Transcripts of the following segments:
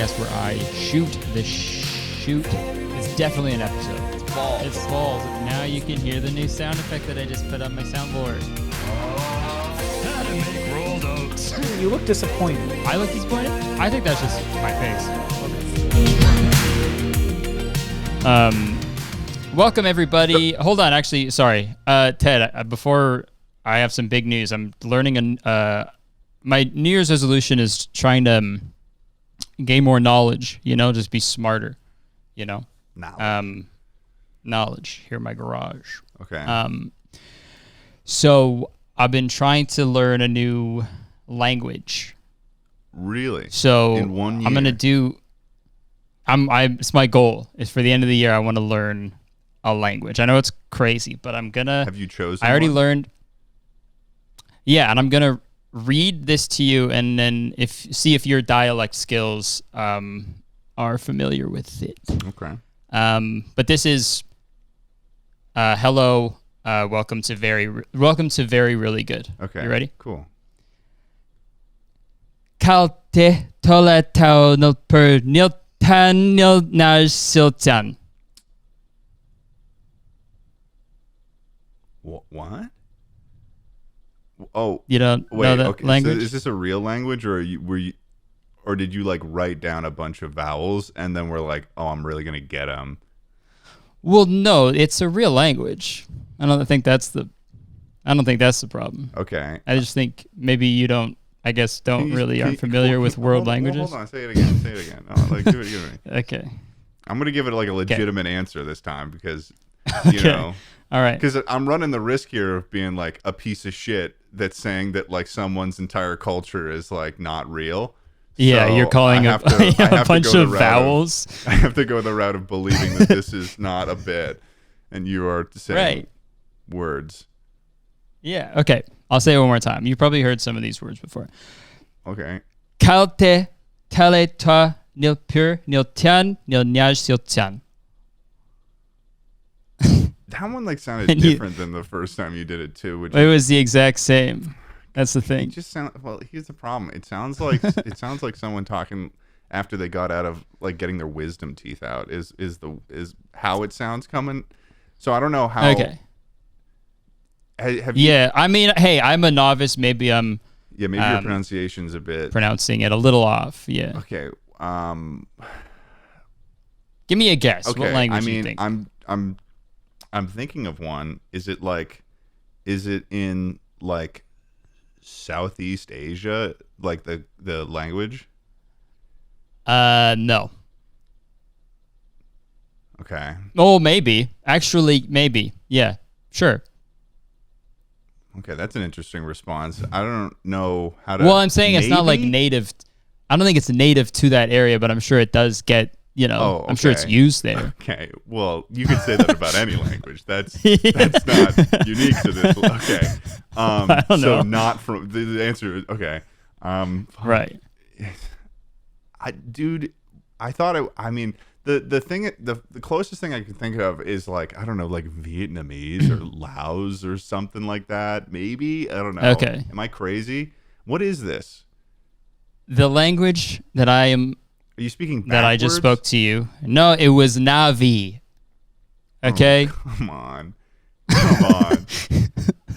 podcast where I shoot the shoot. It's definitely an episode. It's balls. Now you can hear the new sound effect that I just put on my soundboard. How to make rolled oats. You look disappointed. I look disappointed? I think that's just my face. Welcome everybody. Hold on, actually, sorry. Ted, before I have some big news, I'm learning my New Year's resolution is trying to gain more knowledge, just be smarter, knowledge here in my garage. Okay. So I've been trying to learn a new language. Really? So in 1 year? I'm going to do, it's my goal is for the end of the year, I want to learn a language. I know it's crazy, but I'm going to. Have you chosen I already one? learned. Yeah. And I'm going to read this to you and then see if your dialect skills are familiar with it. Okay. But this is hello, welcome to very really good. Okay. You ready? Cool. Kalte tole tau no per nil tan nil nar siltan. What? Oh, You don't wait. know that Okay. language? So is this a real language, or or did you like write down a bunch of vowels and then we're like, oh, I'm really gonna get them? Well, no, it's a real language. I don't think that's the problem. Okay. I just think maybe you don't. I guess aren't familiar with world languages. Hold on. Say it again. Oh, like, give it to me. Okay. I'm gonna give it like a legitimate answer this time because Okay. All right. Because I'm running the risk here of being like a piece of shit that's saying that like someone's entire culture is like not real. Yeah, So you're calling I a have to- I have to bunch go the of route vowels. I have to go the route of believing that this is not a bit, and you are saying Right. words. Yeah. Okay. I'll say it one more time. You probably heard some of these words before. Okay. Kalte tele ta nil pur nil tian nil nyaj sil tian. That one like sounded And you- different than the first time you did it too. Which It was the exact same. That's the it thing. just sound well. Here's the problem. It sounds like someone talking after they got out of like getting their wisdom teeth out. Is how it sounds coming. So I don't know how. Okay. Have you? Yeah. I mean, hey, I'm a novice. Maybe I'm Yeah. Maybe your pronunciation's a bit. pronouncing it a little off. Yeah. Okay. Give me a guess. Okay. What language I do you mean, think? I'm thinking of one. Is it in like Southeast Asia, like the language? No. Okay. Oh, maybe. Actually, maybe. Yeah. Sure. Okay, that's an interesting response. I don't know how to. Well, I'm saying it's not like maybe? native. I don't think it's native to that area, but I'm sure it does get. Oh, I'm sure it's okay. used there. Okay. Well, you could say that about any language. That's not unique to this. Okay. I don't so know. not from the answer. Is, okay. Right. I thought I mean the closest thing I can think of is like I don't know, like Vietnamese or Laos or something like that. Maybe I don't know. Okay. Am I crazy? What is this? The language that I Are you speaking backwards? that I just spoke to you. No, it was Navi. Okay. Oh, come on. Come on.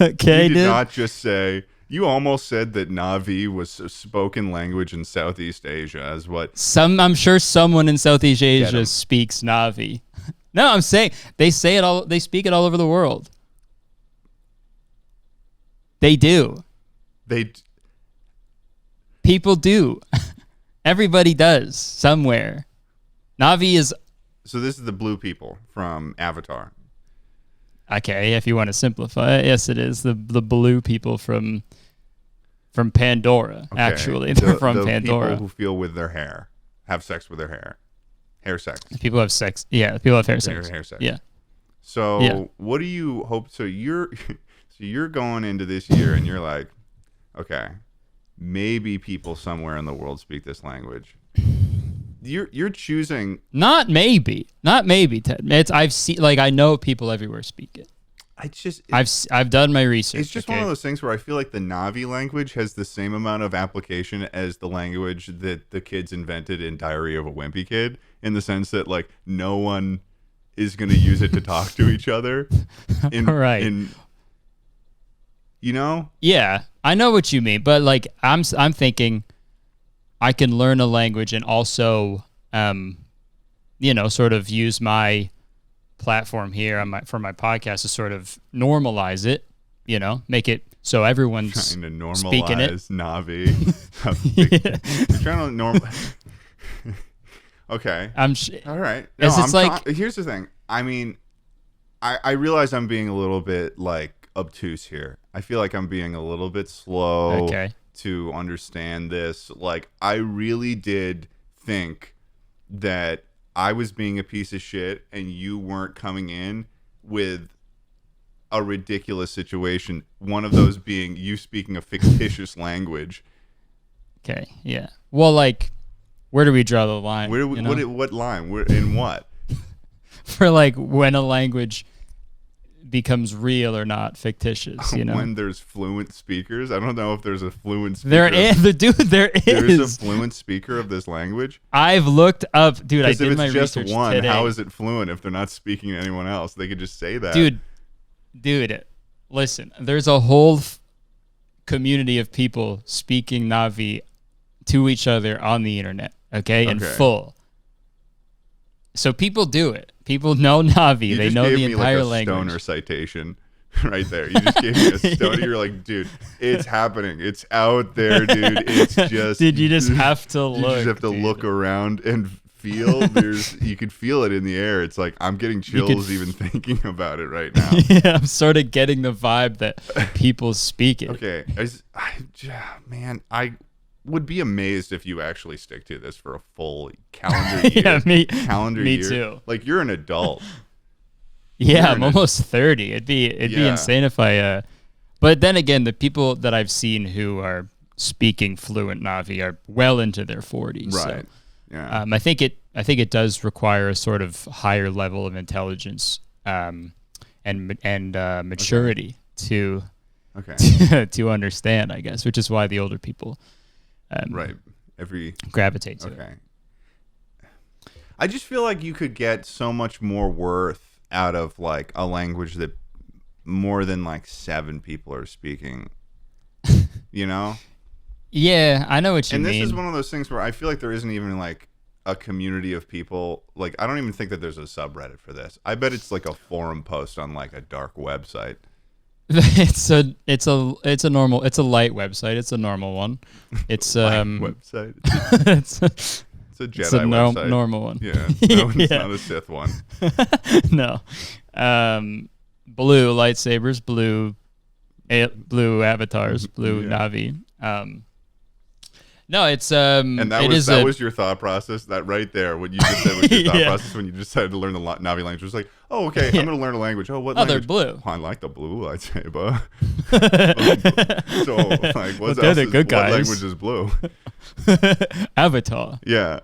Okay, You did dude. not just say. You almost said that Navi was a spoken language in Southeast Asia, as what? I'm sure someone in Southeast Get 'em. Asia speaks Navi. No, I'm saying they speak it all over the world. They do. People do. Everybody does somewhere. Navi is So this is the blue people from Avatar. okay if you want to simplify it. Yes, it is the blue people from Pandora. Okay. Actually, they're from the Pandora. People who feel with their hair, have sex with their hair sex. People have sex. Yeah, people have hair sex. Hair sex. Yeah. So Yeah. what do you hope? So you're going into this year and you're like, okay, maybe people somewhere in the world speak this language. You're choosing. Not maybe, Ted. I've seen I know people everywhere speak it. I've done my research. It's just one of those things where I feel like the Na'vi language has the same amount of application as the language that the kids invented in Diary of a Wimpy Kid, in the sense that like no one is going to use it to talk to each other. Right. You know? Yeah, I know what you mean, but like I'm thinking I can learn a language and also sort of use my platform here for my podcast to sort of normalize it, make it so everyone's trying to normalize speaking it. Na'vi. You're trying to normalize. Okay. All right. No, here's the thing. I mean, I realize I'm being a little bit like obtuse here. I feel like I'm being a little bit slow to understand this. Like, I really did think that I was being a piece of shit and you weren't coming in with a ridiculous situation. One of those being you speaking a fictitious language. Okay. Yeah. Well, like, where do we draw the line? What line? In what? For like when a language becomes real or not fictitious, when there's fluent speakers. I don't know if there's a fluent speaker. There is. There is a fluent speaker of this language. I've looked up, dude. I did my research today. If it's just one, today. how is it fluent if they're not speaking to anyone else? They could just say that. Dude, listen. There's a whole community of people speaking Na'vi to each other on the internet. Okay, in full. So people do it. People know Na'vi. They know the entire language. Stoner citation right there. You just gave me a stoner. You're like, dude, it's happening. It's out there, dude. It's just... Dude, you just have to look. You just have to look around and feel. You could feel it in the air. It's like, I'm getting chills even thinking about it right now. Yeah, I'm sort of getting the vibe that people speak it. Okay. I would be amazed if you actually stick to this for a full calendar year. Yeah, me year. Too. Like, you're an adult. Yeah, I'm almost 30. It'd be insane if I but then again, the people that I've seen who are speaking fluent Na'vi are well into their 40s. Right. So, yeah. I think it does require a sort of higher level of intelligence and maturity to understand, I guess, which is why the older people gravitate to it. I just feel like you could get so much more worth out of like a language that more than like 7 people are speaking. Yeah, I know what you mean. And this is one of those things where I feel like there isn't even like a community of people. Like, I don't even think that there's a subreddit for this. I bet it's like a forum post on like a dark website. It's a light website. It's a normal one. It's website. It's a Jedi website. Normal one. Yeah. No, it's not a Sith one. No. Blue lightsabers, blue avatars, blue Na'vi. No, it's and that was your thought process. That right there, what you just said was your thought process when you decided to learn the Na'vi language. It was like, oh, okay, I'm going to learn a language. Oh, what language? They're blue. Oh, I like the blue lightsaber. So, like, what language is blue? Avatar. Yeah.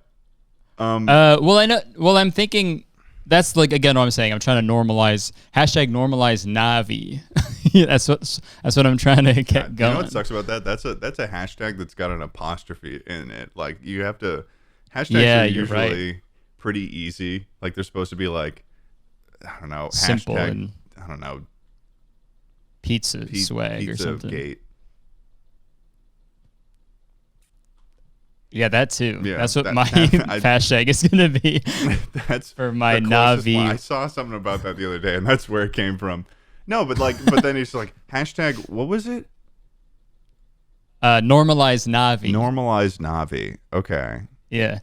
Well, I know. Well, I'm thinking that's like again what I'm saying. I'm trying to normalize Na'vi. That's what I'm trying to get going. You know what sucks about that? That's a hashtag that's got an apostrophe in it. Like, you have to hashtags are usually pretty easy. Like, they're supposed to be like, I don't know, simple hashtag, and I don't know, pizza swag pizza or something. Gate. Yeah, that too. Yeah, that's what my hashtag is gonna be. That's for my Na'vi. I saw something about that the other day, and that's where it came from. No, but then it's like hashtag. What was it? Normalized Na'vi. Normalized Na'vi. Okay. Yeah.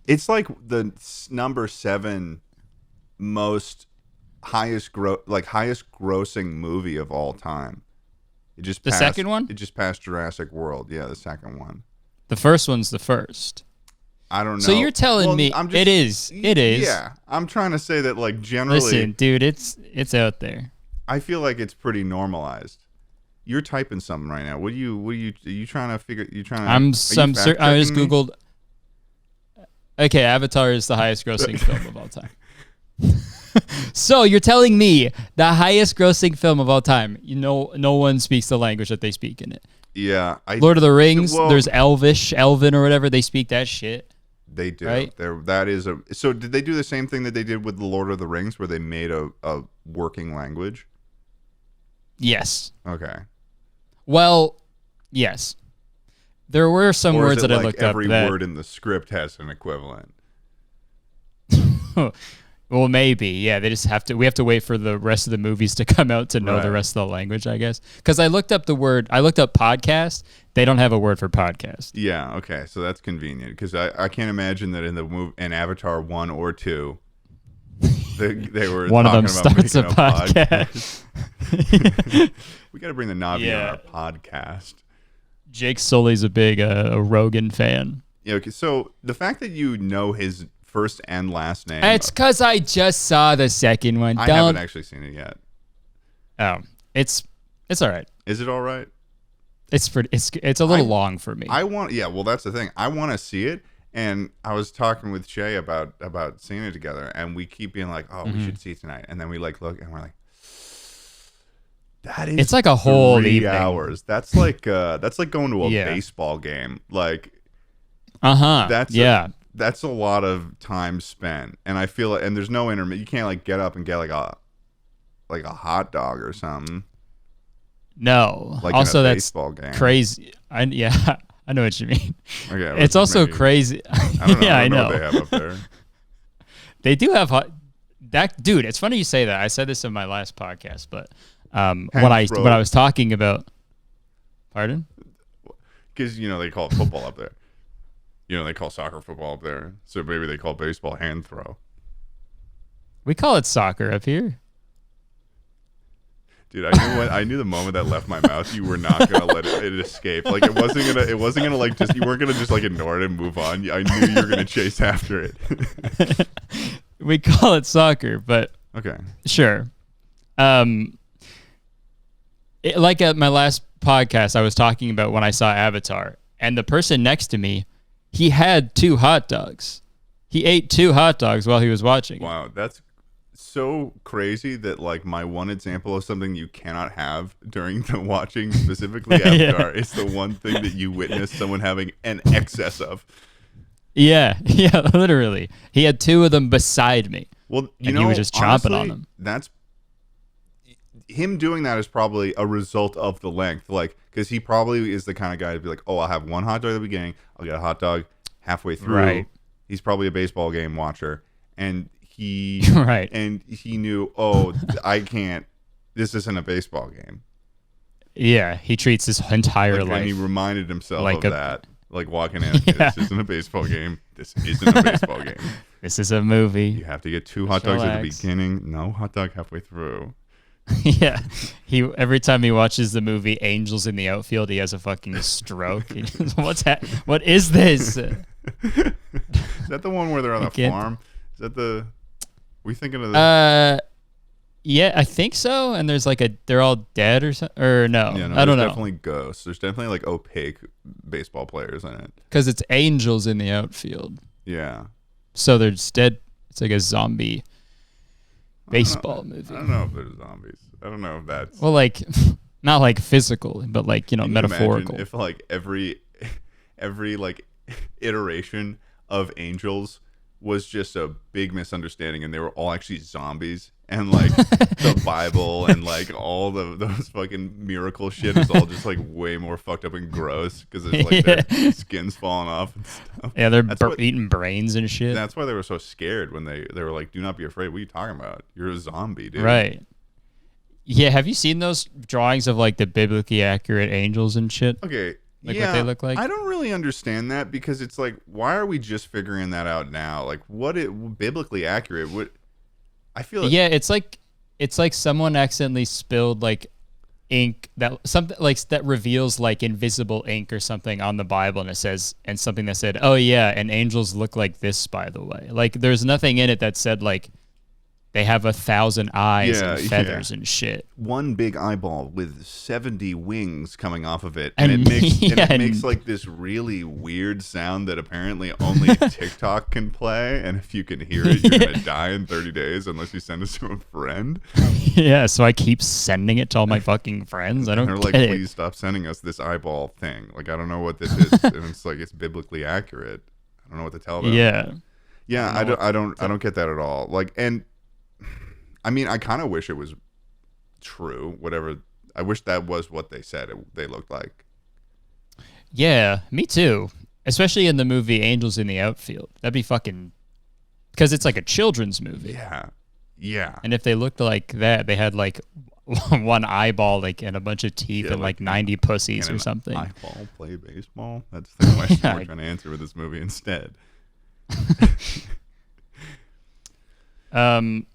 It's like the number 7 highest grossing movie of all time. It just the second one. It just passed Jurassic World. Yeah, the second one. The first one's the first. I don't know. So you're telling me it is? It is. Yeah, I'm trying to say that, like, generally. Listen, dude, it's out there. I feel like it's pretty normalized. You're typing something right now. Are you trying to figure? I just googled. Okay, Avatar is the highest grossing film of all time. So you're telling me the highest grossing film of all time, no one speaks the language that they speak in it. Yeah. Lord of the Rings, there's Elven or whatever, they speak that shit. They do. Right? So did they do the same thing that they did with the Lord of the Rings where they made a working language? Yes. Okay. Well, yes. There were some words that I looked up. Every word in the script has an equivalent. Well, maybe. Yeah, we have to wait for the rest of the movies to come out to know the rest of the language, I guess. Because I looked up podcast. They don't have a word for podcast. Yeah, okay. So that's convenient because I can't imagine that in Avatar 1 or 2 they were one of them talking starts a podcast. We got to bring the Navi on our podcast. Jake Sully's a big Rogan fan. Yeah, okay. So the fact that you know his first and last name. It's because I just saw the second one. I haven't actually seen it yet. Oh, it's all right. Is it all right? It's a little long for me. Well, that's the thing. I want to see it, and I was talking with Shay about seeing it together, and we keep being like, "Oh, we should see it tonight," and then we look, and we're like, "That is." It's like a whole 3 hours. That's like going to a baseball game. Like, That's a lot of time spent, and I feel and there's no intermittent. You can't get up and get like a hot dog or something. No. Like also, in a that's baseball game. Crazy. I know what you mean. Okay, it's also crazy. I don't know. Yeah, I know. What they have up there. They do have that. Dude, it's funny you say that. I said this in my last podcast, but what I was talking about. Pardon? Because they call it football up there. They call soccer football up there. So maybe they call baseball hand throw. We call it soccer up here. Dude, I knew the moment that left my mouth, you were not gonna let it escape. Like it wasn't gonna you weren't gonna just ignore it and move on. I knew you were gonna chase after it. We call it soccer, but okay, sure. At my last podcast, I was talking about when I saw Avatar, and the person next to me, he had 2 hot dogs. He ate 2 hot dogs while he was watching. Wow, that's so crazy that my one example of something you cannot have during the watching specifically Avatar is the one thing that you witness someone having an excess of. Yeah, literally. He had 2 of them beside me. Well, he was just chomping on them. That's him doing that is probably a result of the length, because he probably is the kind of guy to be like, oh, I'll have 1 hot dog at the beginning, I'll get a hot dog halfway through. Right. He's probably a baseball game watcher, and he and he knew, oh, I can't. This isn't a baseball game. Yeah, he treats his entire life. And he reminded himself of that, walking in. This isn't a baseball game. This isn't a baseball game. This is a movie. You have to get 2 hot dogs at the beginning. No hot dog halfway through. Yeah, every time he watches the movie Angels in the Outfield, he has a fucking stroke. What is this? Is that the one where they're on the farm? Is that the? We thinking of the? Yeah, I think so. And there's they're all dead or something. Or no, I don't know. There's definitely ghosts. There's definitely opaque baseball players in it. Because it's Angels in the Outfield. Yeah. So they're just dead. It's like a zombie baseball movie. I don't know if there's zombies. I don't know if that's not physical, but metaphorical. If every iteration of Angels was just a big misunderstanding, and they were all actually zombies, and the Bible and all those fucking miracle shit is all just way more fucked up and gross because it's their skin's falling off and stuff. Yeah, they're eating brains and shit. That's why they were so scared when they were like, "Do not be afraid." What are you talking about? You're a zombie, dude. Right. Yeah, have you seen those drawings of the biblically accurate angels and shit? Okay. What they look like? I don't really understand that because it's why are we just figuring that out now? What biblically accurate? What I feel like. Yeah, it's like someone accidentally spilled ink that reveals invisible ink or something on the Bible, and it says something that said, "Oh yeah, and angels look like this, by the way." There's nothing in it that said they have 1,000 eyes and feathers and shit. One big eyeball with 70 wings coming off of it, and it makes like this really weird sound that apparently only TikTok can play. And if you can hear it, you're gonna die in 30 days unless you send it to a friend. Yeah, so I keep sending it to all my fucking friends. I don't. They're like, please stop sending us this eyeball thing. Like, I don't know what this is, and it's like it's biblically accurate. I don't know what to tell them. Yeah, I don't get that at all. Like, and I mean, I kind of wish it was true. Whatever, I wish that was what they said they looked like. Yeah, me too. Especially in the movie Angels in the Outfield. That'd be fucking, because it's like a children's movie. Yeah. And if they looked like that, they had like one eyeball, like, and a bunch of teeth, and like 90 pussies or something. Eyeball, play baseball. That's the question we're trying to answer with this movie instead.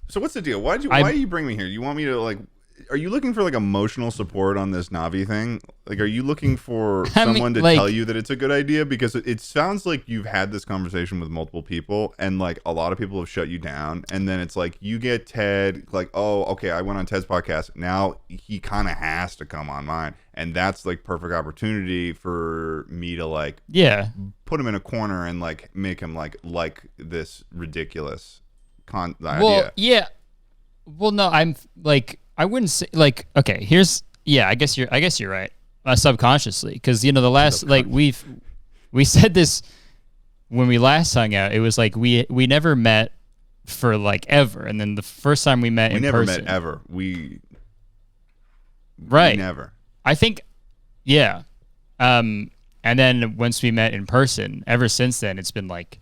So what's the deal? Why do you bring me here? You want me to like? Are you looking for like emotional support on this Navi thing? Like, are you looking for someone to tell you that it's a good idea? Because it sounds like you've had this conversation with multiple people, and like a lot of people have shut you down. And then it's like you get Ted, like, oh, okay, I went on Ted's podcast. Now he kind of has to come on mine, and that's like perfect opportunity for me to like, put him in a corner and like make him like this ridiculous idea. Yeah. Well, no, I'm like, I wouldn't say like, okay, here's, I guess you're right. Subconsciously, because the last like we said this when we last hung out. It was like we never met for like ever, and then the first time we met in person, we never met ever. We never. I think, and then once we met in person, ever since then it's been like.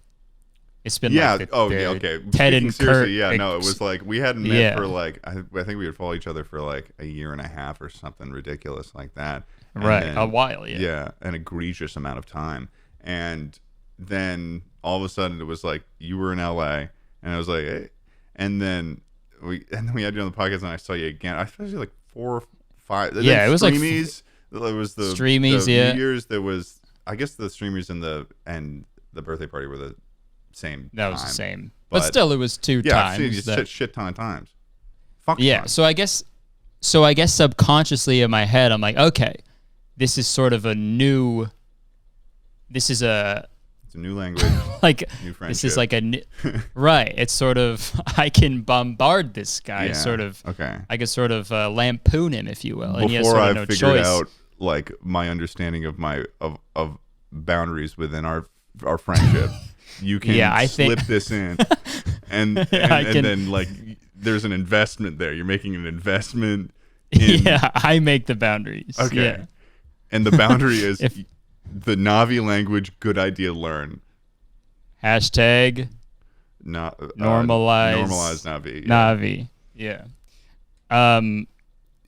Like okay. Ted and Kurt. It was like we hadn't met for like I think we would follow each other for like a year and a half or something ridiculous like that. Right, then, a while, an egregious amount of time. And then all of a sudden it was like you were in LA, and I was like, hey. and then we had you on the podcast, and I saw you again. I saw you like 4 or 5. Yeah, it was Streamies. It was the Streamies. New Year's. There was, I guess, the Streamies and the birthday party were the same. That was the same, but still, it was 2 times. You said shit ton of times. Fuck. So I guess subconsciously in my head, I'm like, okay, this is sort of a new. It's a new language. Like new friendship. This is like a right. It's sort of I can bombard this guy. Sort of. Okay. I could sort of lampoon him, if you will. Before and he has sort of I figured out like my understanding of my of boundaries within our friendship. You can slip this in, and then like there's an investment there. You're making an investment. I make the boundaries. Okay, and the boundary is the Navi language. Good idea. Learn. Hashtag. Normalize Navi. Navi. Yeah.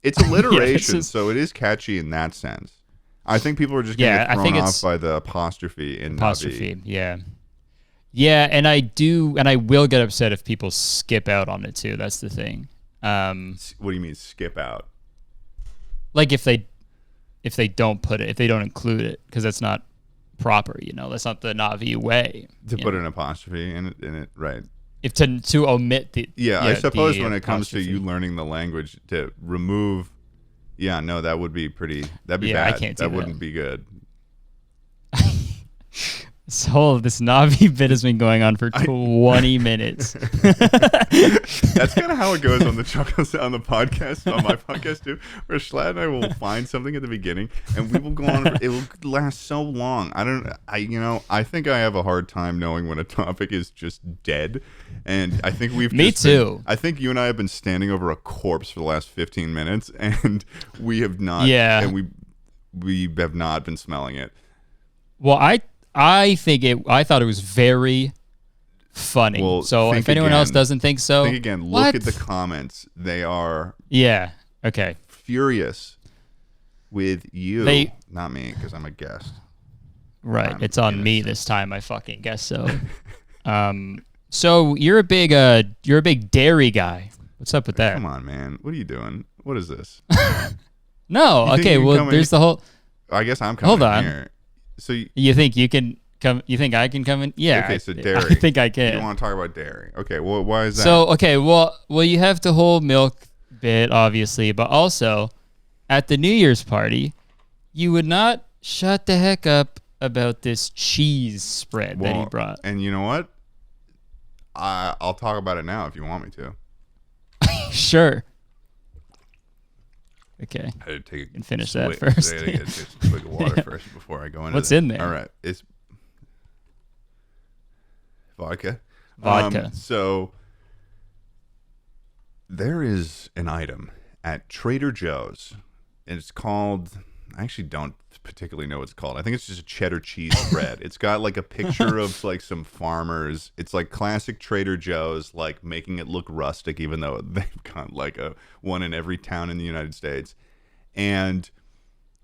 It's alliteration, so it is catchy in that sense. I think people are just going to get thrown off by the apostrophe in Navi. Yeah, and I will get upset if people skip out on it too. That's the thing. What do you mean skip out? Like if they don't put it, if they don't include it, because that's not proper. That's not the Navi way. To put an apostrophe in it, right? If to omit the. Yeah, I suppose when it comes to you learning the language, to remove. Yeah, no, that would be pretty. That'd be bad. I can't do that. Wouldn't be good. This Navi bit has been going on for 20 minutes. That's kind of how it goes on the on the podcast, on my podcast too, where Schlatt and I will find something at the beginning, and we will go on. It will last so long. I think I have a hard time knowing when a topic is just dead, and I think we've. Me too. I think you and I have been standing over a corpse for the last 15 minutes, and we have not. Yeah. And we have not been smelling it. Well, I thought it was very funny. Well, so if anyone else doesn't think so, think again. Look at the comments. They are okay. Furious with you, not me, because I'm a guest. Right, it's on me this time. I fucking guess so. So you're a big dairy guy. What's up with that? Come on, man. What are you doing? What is this? No. Okay. Well, there's the whole. I guess I'm coming. Hold on. Here. So you think you can You think I can come in? Yeah. Okay, so dairy. I think I can. You want to talk about dairy? Okay. Well, why is that? So okay, well, you have the whole milk bit, obviously, but also at the New Year's party, you would not shut the heck up about this cheese spread that he brought. And you know what? I'll talk about it now if you want me to. Sure. Okay. I had to take and finish that first. I had to take a swig of water first before I go into What's in there? All right. It's vodka. So there is an item at Trader Joe's, and it's called, I actually don't particularly know what it's called. I think it's just a cheddar cheese spread. It's got like a picture of like some farmers. It's like classic Trader Joe's, like making it look rustic, even though they've got like one in every town in the United States. And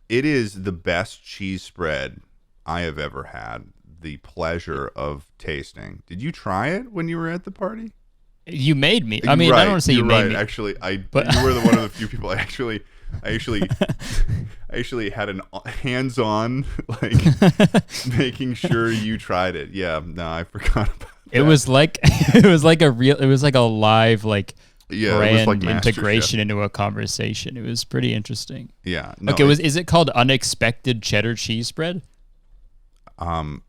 it is the best cheese spread I have ever had the pleasure of tasting. Did you try it when you were at the party? You made me. I mean, I don't want to say you made me. Actually, you were one of the few people I actually had an hands-on, like, making sure you tried it. Yeah, no, I forgot about that. It was like a live, like, brand integration into a conversation. It was pretty interesting. Yeah. No, okay, is it called unexpected cheddar cheese spread? I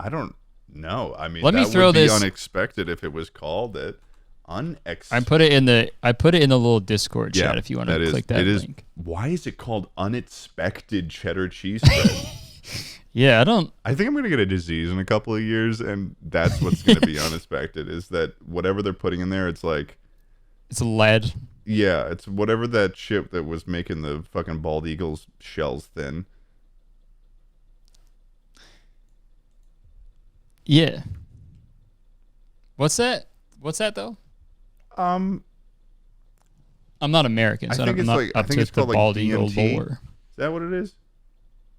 don't know. I mean, let me throw would be this unexpected if it was called it. I put it in the little Discord chat if you want to click that link. Why is it called unexpected cheddar cheese spread? Yeah, I think I'm gonna get a disease in a couple of years, and that's what's gonna be unexpected. Is that whatever they're putting in there? It's like it's lead. Yeah, it's whatever that ship that was making the fucking bald eagle's shells thin. Yeah. What's that? What's that though? I'm not American, so I'm not up to the bald eagle lore. Is that what it is?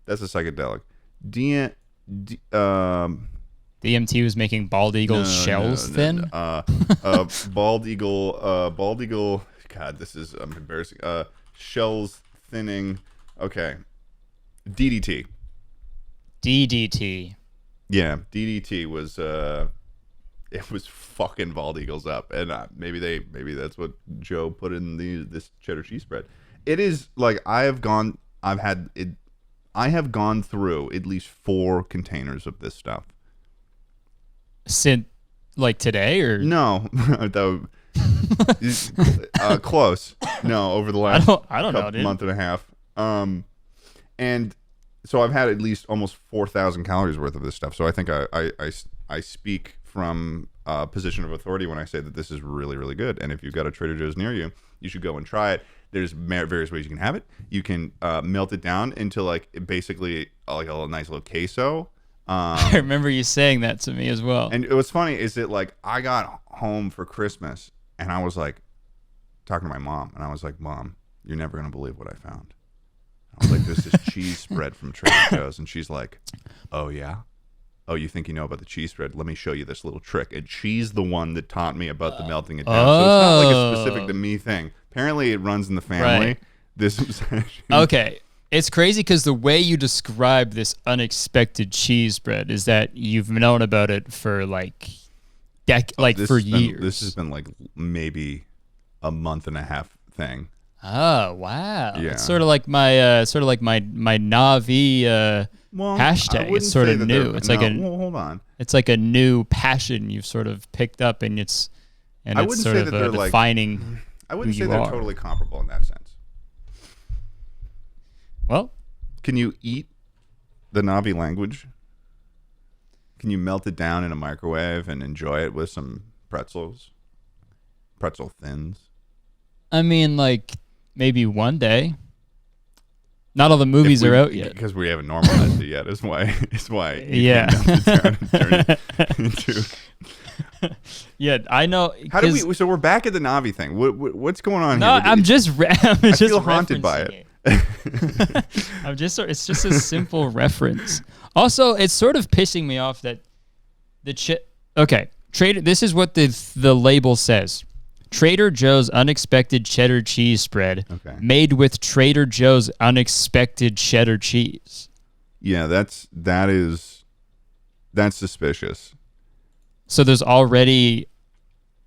That's a psychedelic. DMT was making bald eagle shells thin. Bald eagle. God, this is embarrassing. Shells thinning. Okay. DDT. Yeah, DDT was. It was fucking bald eagles up, and maybe that's what Joe put in this cheddar cheese spread. It is like I have gone through at least 4 containers of this stuff. Since like today or no, close. No, over the last month and a half. And so I've had at least almost 4,000 calories worth of this stuff. So I think I speak from a position of authority when I say that this is really, really good. And if you've got a Trader Joe's near you, you should go and try it. There's various ways you can have it. You can melt it down into like basically like a nice little queso. I remember you saying that to me as well. And what's funny is that like I got home for Christmas and I was like talking to my mom and I was like, Mom, you're never going to believe what I found. I was like, there's this cheese spread from Trader Joe's. And she's like, oh, yeah? Oh, you think you know about the cheese spread? Let me show you this little trick. And she's the one that taught me about the melting it down. So it's not like a specific to me thing. Apparently, it runs in the family. Right. This was okay. It's crazy because the way you describe this unexpected cheese spread is that you've known about it for like years. This has been like maybe a month and a half thing. Oh wow! Yeah. It's sort of like my Navi hashtag. It's sort of new. It's like hold on. It's like a new passion you've sort of picked up, and it's sort of defining. I wouldn't say they're totally comparable in that sense. Well, can you eat the Navi language? Can you melt it down in a microwave and enjoy it with some pretzel thins? I mean, like maybe one day. Not all the movies are out yet because we haven't normalized it yet. Is why. Yeah. Yeah, I know. How do we? So we're back at the Navi thing. What's going on here? I feel haunted by it. It's just a simple reference. Also, it's sort of pissing me off that Trader. This is what the label says. Trader Joe's unexpected cheddar cheese spread, made with Trader Joe's unexpected cheddar cheese. Yeah, that is That's suspicious. So there's already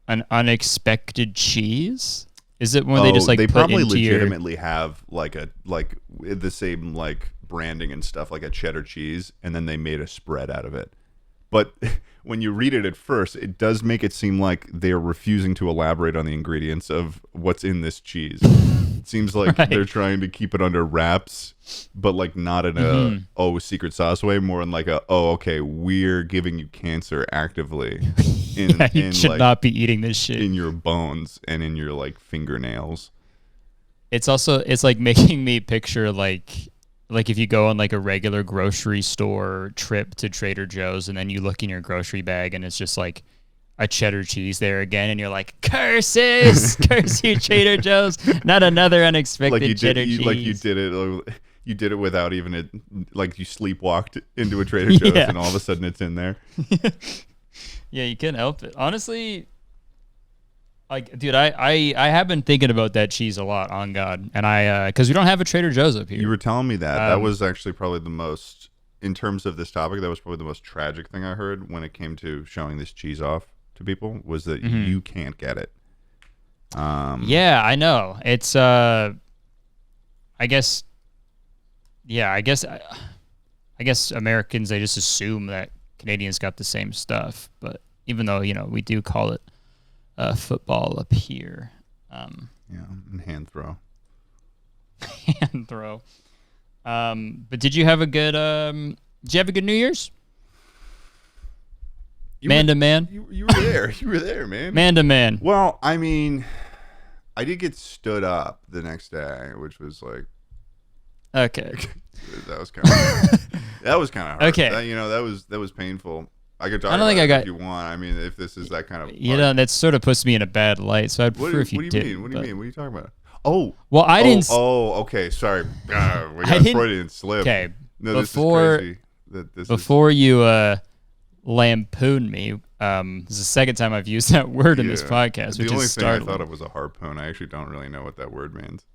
an unexpected cheese? Is it when they just like they put probably into legitimately have like the same like branding and stuff, like a cheddar cheese, and then they made a spread out of it. But when you read it at first, it does make it seem like they're refusing to elaborate on the ingredients of what's in this cheese. It seems like they're trying to keep it under wraps, but like not in a secret sauce way, more in like okay, we're giving you cancer actively. You should not be eating this shit in your bones and in your like fingernails. It's like making me picture like if you go on like a regular grocery store trip to Trader Joe's and then you look in your grocery bag and it's just like a cheddar cheese there again and you're like, curses, curse you Trader Joe's, not another unexpected cheddar cheese. Like you did it without even it, like you sleepwalked into a Trader Joe's and all of a sudden it's in there. Yeah, you can't help it. Honestly, like, dude, I have been thinking about that cheese a lot, on God. And because we don't have a Trader Joe's up here. You were telling me that. That was actually probably the most, in terms of this topic, that was probably the most tragic thing I heard when it came to showing this cheese off to people, was that you can't get it. Yeah, I know. It's, I guess Americans, they just assume that Canadians got the same stuff. But even though, we do call it football up here. And hand throw. Hand throw. But did you have a good New Year's? Man to man? You were there. You were there, man. Man to man. Well, I mean, I did get stood up the next day, which was like, okay. that was kind of hard. Okay. That was painful. I could talk about it if you want. I mean, if this is that kind of... that sort of puts me in a bad light, so I'd prefer if you did. What do you mean? What are you talking about? Oh. Well, I didn't... Oh, okay. Sorry. We got a Freudian slip. Okay. No, this is crazy. Before you lampoon me, this is the second time I've used that word in this podcast, which is startling. The only thing I thought it was a harpoon. I actually don't really know what that word means.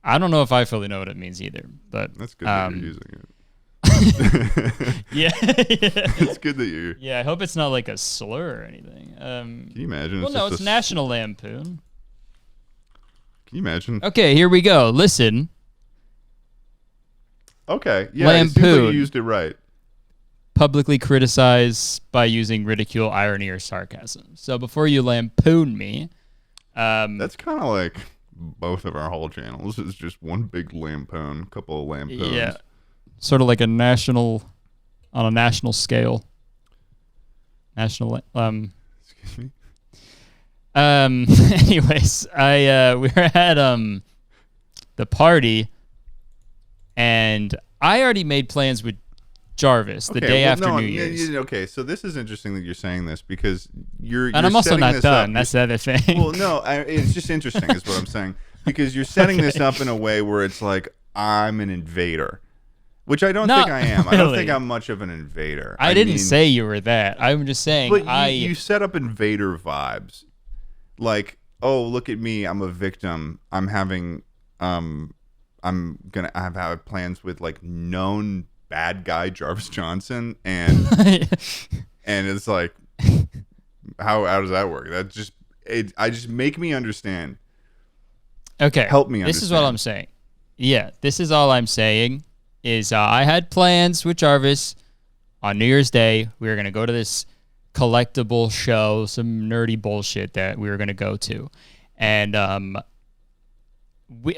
I don't know if I fully know what it means either, but... That's good that you're using it. Yeah. It's good that you're... Yeah, I hope it's not like a slur or anything. Can you imagine? Well, no, it's National Lampoon. Can you imagine? Okay, here we go. Listen. Okay, yeah, Lampoon. It seems like you used it right. Publicly criticize by using ridicule, irony, or sarcasm. So before you lampoon me... that's kind of like both of our whole channels. It's just one big lampoon, couple of lampoons. Yeah. Sort of like on a national scale. Excuse me. Anyways, we were at the party, and I already made plans with Jarvis the day after New Year's. Okay, so this is interesting that you're saying this because you're I'm also not done. That's the other thing. Well, no, it's just interesting is what I'm saying, because you're setting this up in a way where it's like I'm an invader. Which I don't think I am. Really. I don't think I'm much of an invader. I didn't say you were that. I'm just saying. But you set up invader vibes. Like, oh, look at me. I'm a victim. I'm gonna have plans with like known bad guy Jarvis Johnson, and and it's like, how does that work? That just make me understand. Okay, help me understand. This is what I'm saying. Yeah, this is all I'm saying. Is I had plans with Jarvis on New Year's Day. We were going to go to this collectible show, some nerdy bullshit that we were going to go to. And we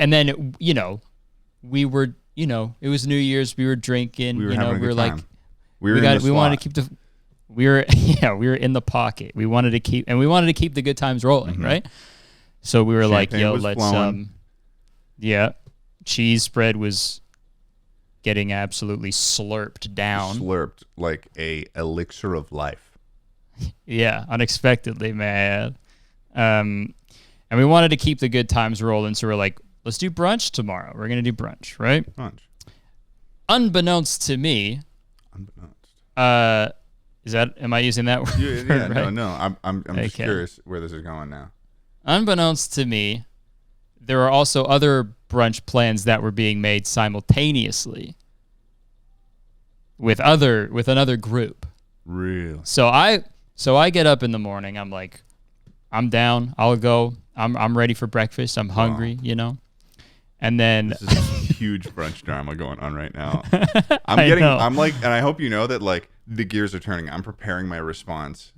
were, it was New Year's, we were drinking, we were like time. we wanted to keep we were in the pocket. We wanted to keep the good times rolling, right? So we were Champagne like, let's cheese spread was getting absolutely slurped down. Slurped like a elixir of life. Yeah, unexpectedly, man. And we wanted to keep the good times rolling, so we're like, let's do brunch tomorrow. We're going to do brunch, right? Brunch. Unbeknownst to me. Am I using that word? Yeah, right? No. I'm just curious where this is going now. Unbeknownst to me, there are also other brunch plans that were being made simultaneously with another group. Really? So I get up in the morning. I'm like, I'm down. I'll go. I'm ready for breakfast. I'm hungry, you know. And then this is a huge brunch drama going on right now. I'm like, and I hope you know that like the gears are turning. I'm preparing my response.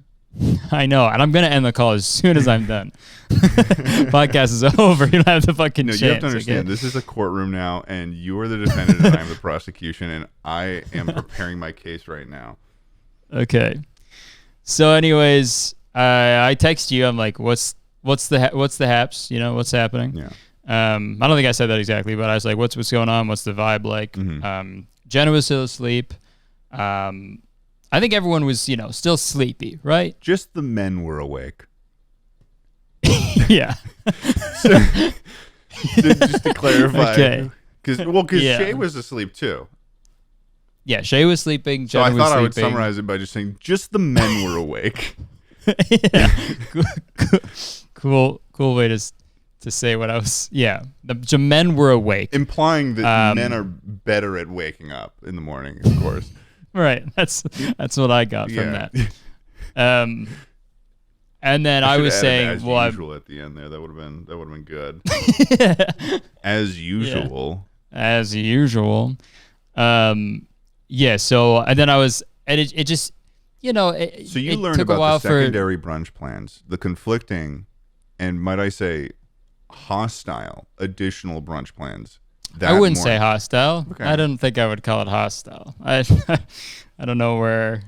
I know, and I'm gonna end the call as soon as I'm done. Podcast is over. You don't have the fucking chance. You have to understand, this is a courtroom now, and you are the defendant and I'm the prosecution, and I am preparing my case right now. Okay. So, anyways, I text you. I'm like, what's the haps? You know, what's happening? Yeah. I don't think I said that exactly, but I was like, what's going on? What's the vibe like? Mm-hmm. Jenna was still asleep. I think everyone was, still sleepy, right? Just the men were awake. Yeah. Just to clarify. Okay. Because Shay was asleep too. Yeah, Shay was sleeping. Jenna so I thought I would sleeping. summarize it by just saying, just the men were awake. Yeah. Cool way to say what I was. Yeah, the men were awake, implying that men are better at waking up in the morning, of course. Right. That's what I got from that. And then I was saying, as usual at the end there. That would have been good. As usual. Yeah. As usual. Yeah. So and then I was, and it just, So you learned about the secondary brunch plans, the conflicting, and might I say, hostile additional brunch plans. I wouldn't say hostile. Okay. I don't think I would call it hostile. I don't know where.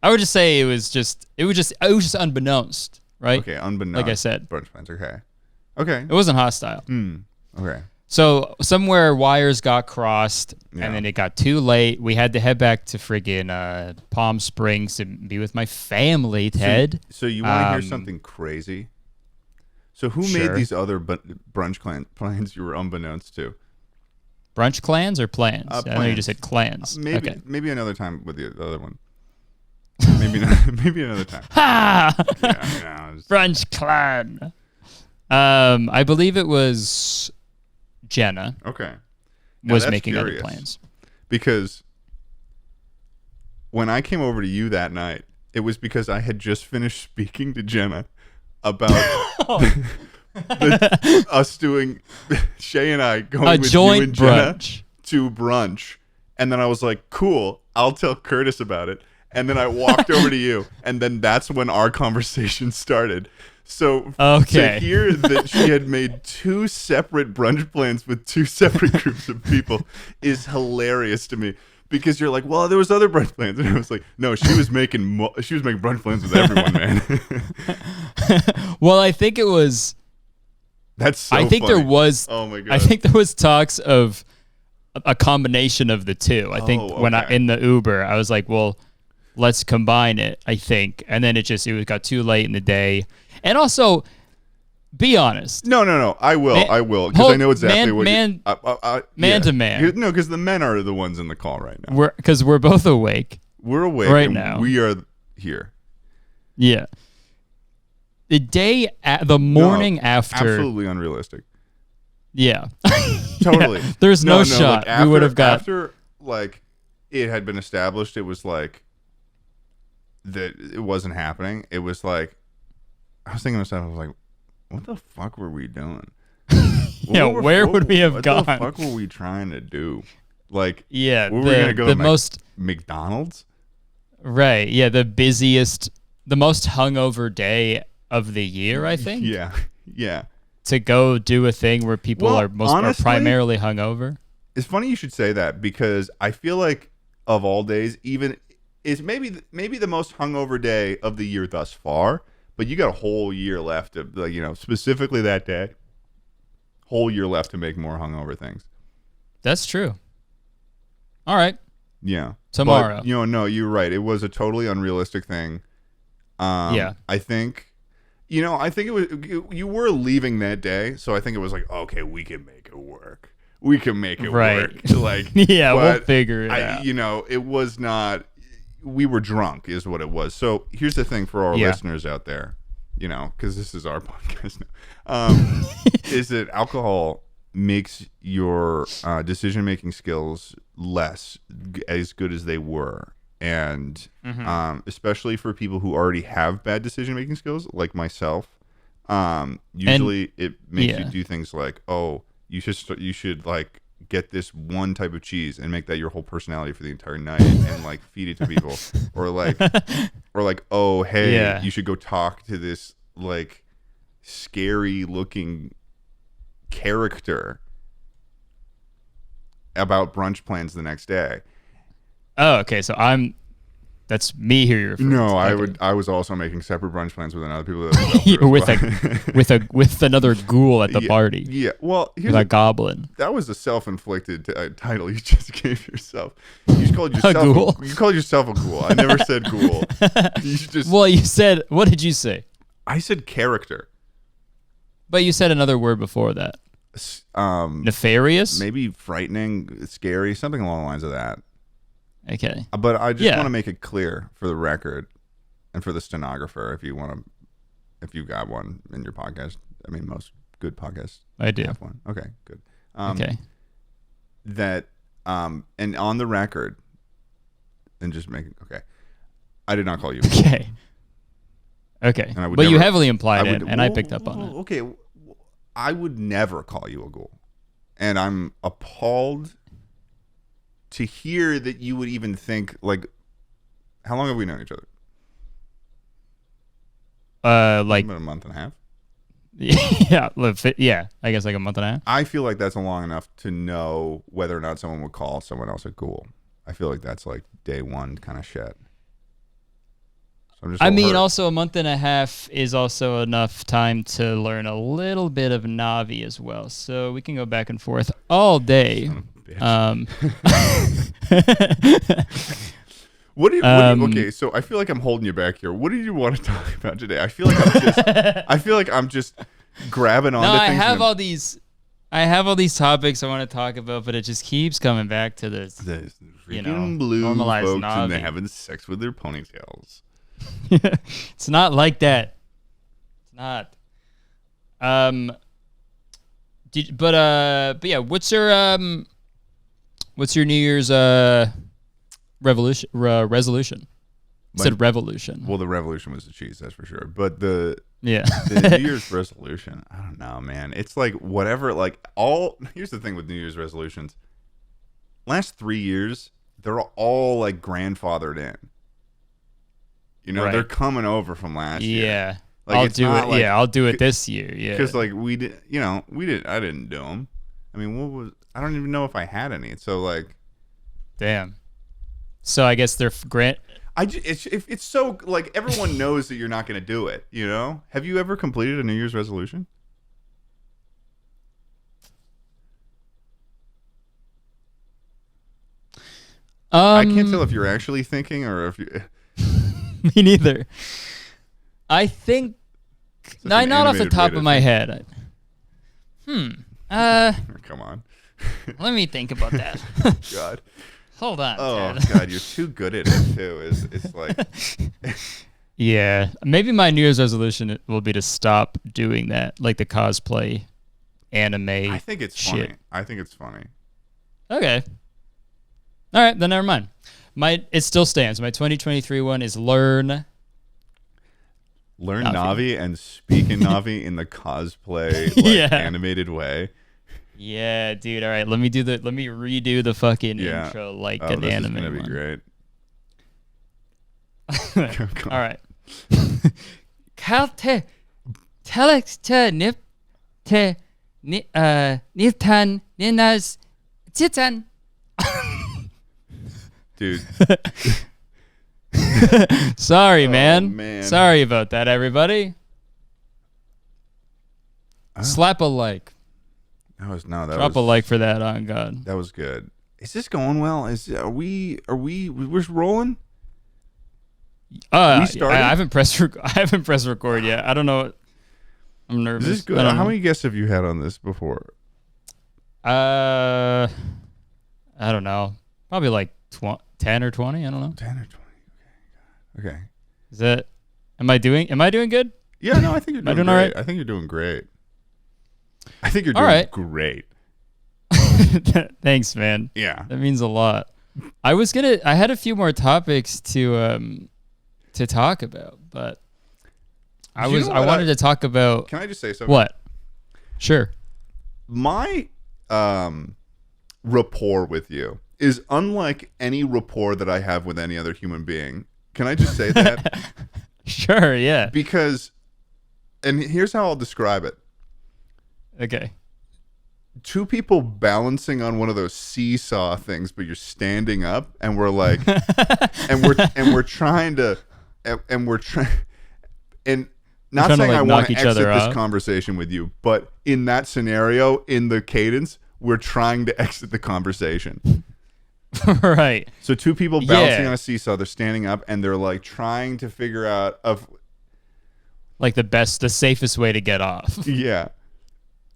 I would just say it was just unbeknownst, right? Okay, unbeknownst. Like I said, brunch plans. Okay. It wasn't hostile. Okay. So somewhere wires got crossed, and then it got too late. We had to head back to friggin' Palm Springs to be with my family, Ted. So you want to hear something crazy? So who made these other brunch plans you were unbeknownst to? Brunch clans or plans? I know you just said clans. Maybe another time with the other one. Maybe another time. Ha! Brunch clan. I believe it was Jenna. Okay. Was making other plans. Because when I came over to you that night, it was because I had just finished speaking to Jenna about us doing, Shay and I going with joint you and Jenna brunch. To brunch. And then I was like, cool, I'll tell Curtis about it. And then I walked over to you. And then that's when our conversation started. So to hear that she had made two separate brunch plans with two separate groups of people is hilarious to me. Because you're like, well, there was other brunch plans, and I was like, no, she was making brunch plans with everyone, man. Well, I think it was. That's so I think funny. there was. Oh my god! I think there was talks of a combination of the two. I think when in the Uber, I was like, well, let's combine it. I think, and then it got too late in the day, and also. Be honest. No. I will, because I know exactly what. Man to man. No, because the men are the ones in the call right now. Because we're both awake. We're awake right and now. We are here. Yeah. The morning after. Absolutely unrealistic. Yeah. Totally. Yeah. There's no shot. Like we would have got. After like it had been established, it was like that it wasn't happening. It was like I was thinking to myself, I was like, what the fuck were we doing? Where would we have gone? What the fuck were we trying to do? Like, yeah, we were gonna go to McDonald's? Right. Yeah, the most hungover day of the year, I think. Yeah. To go do a thing where people are primarily hungover. It's funny you should say that because I feel like of all days, even it's maybe the most hungover day of the year thus far. But you got a whole year left to, specifically that day, whole year left to make more hungover things. That's true. All right. Yeah. Tomorrow. But, no, you're right. It was a totally unrealistic thing. Yeah. I think it was, you were leaving that day. So I think it was like, okay, we can make it work. We can make it work. Like, yeah, we'll figure it out. It was not. We were drunk is what it was. So here's the thing for our listeners out there, because this is our podcast now, is that alcohol makes your decision-making skills less as good as they were. and especially for people who already have bad decision making skills, like myself. Usually it makes you do things like, oh, you should like get this one type of cheese and make that your whole personality for the entire night and like feed it to people, or like oh, hey, you should go talk to this like scary looking character about brunch plans the next day. Oh, okay. So that's me here. No, I was also making separate brunch plans with other people that with another ghoul at the party. Yeah. Well, here's a goblin. That was a self-inflicted title you just gave yourself. You just called yourself a ghoul. You called yourself a ghoul. I never said ghoul. Well, you said, what did you say? I said character. But you said another word before that. Nefarious? Maybe frightening, scary, something along the lines of that. Okay. But I just want to make it clear for the record and for the stenographer, if you got one in your podcast. I mean, most good podcasts have one. Okay, good. Okay. That and on the record, and just make it okay. I did not call you. Okay. Okay. But you heavily implied it, and I picked up on it. Okay. I would never call you a ghoul, and I'm appalled to hear that you would even think, like, how long have we known each other? Like about a month and a half. Yeah, I guess like a month and a half. I feel like that's long enough to know whether or not someone would call someone else a ghoul. I feel like that's like day one kind of shit. So I mean, also a month and a half is also enough time to learn a little bit of Navi as well. So we can go back and forth all day. Okay, so I feel like I'm holding you back here. What did you want to talk about today? I feel like I'm just grabbing on. I have all these topics I want to talk about, but it just keeps coming back to this. Blue normalized folks Navi. And they're having sex with their ponytails. It's not like that. It's not. But yeah, what's your New Year's resolution? I said revolution. Well, the revolution was the cheese, that's for sure. But the New Year's resolution, I don't know, man. It's like whatever. Like here's the thing with New Year's resolutions. Last 3 years, they're all like grandfathered in. They're coming over from last year. Yeah. Like, I'll do it this year. Yeah. Because like I didn't do them. I mean, I don't even know if I had any. So like, damn. So I guess they're it's so like everyone knows that you're not going to do it. Have you ever completed a New Year's resolution? I can't tell if you're actually thinking or if you. Me neither. I think not off the top of my head. Come on. Let me think about that. God. Hold on. Oh Ted. God, you're too good at it too. It's like. Yeah, maybe my New Year's resolution will be to stop doing that, like the cosplay, anime. I think it's shit. funny. I think it's funny. Okay. All right, then never mind. It still stands. My 2023 one is learn Navi and speak in Navi in the cosplay animated way. Yeah, dude. All right, let me redo the fucking intro like an anime. This is gonna be great. All right. Kalte telex te nip te niltan ninas titan. Dude. Sorry, man. Oh, man. Sorry about that, everybody. Slap a like. Drop a like for that on God. That was good. Is this going well? We're rolling? I haven't pressed record yet. I don't know. I'm nervous. Is this good? How many guests have you had on this before? I don't know. Probably like 10 or 20. I don't know. 10 or 20. Okay. Is that? Am I doing good? Yeah. No, I think you're doing great. All right? I think you're doing great. I think you're doing great. Thanks, man. Yeah. That means a lot. I had a few more topics to talk about, but I wanted to talk about. Can I just say something? What? Sure. My rapport with you is unlike any rapport that I have with any other human being. Can I just say that? Sure, yeah. Because, and here's how I'll describe it. Okay. Two people balancing on one of those seesaw things, but you're standing up, and we're like, we're trying to, and not saying I want to exit this conversation with you, but in that scenario, in the cadence, we're trying to exit the conversation. Right. So two people bouncing on a seesaw, they're standing up, and they're like trying to figure out like the safest way to get off. Yeah.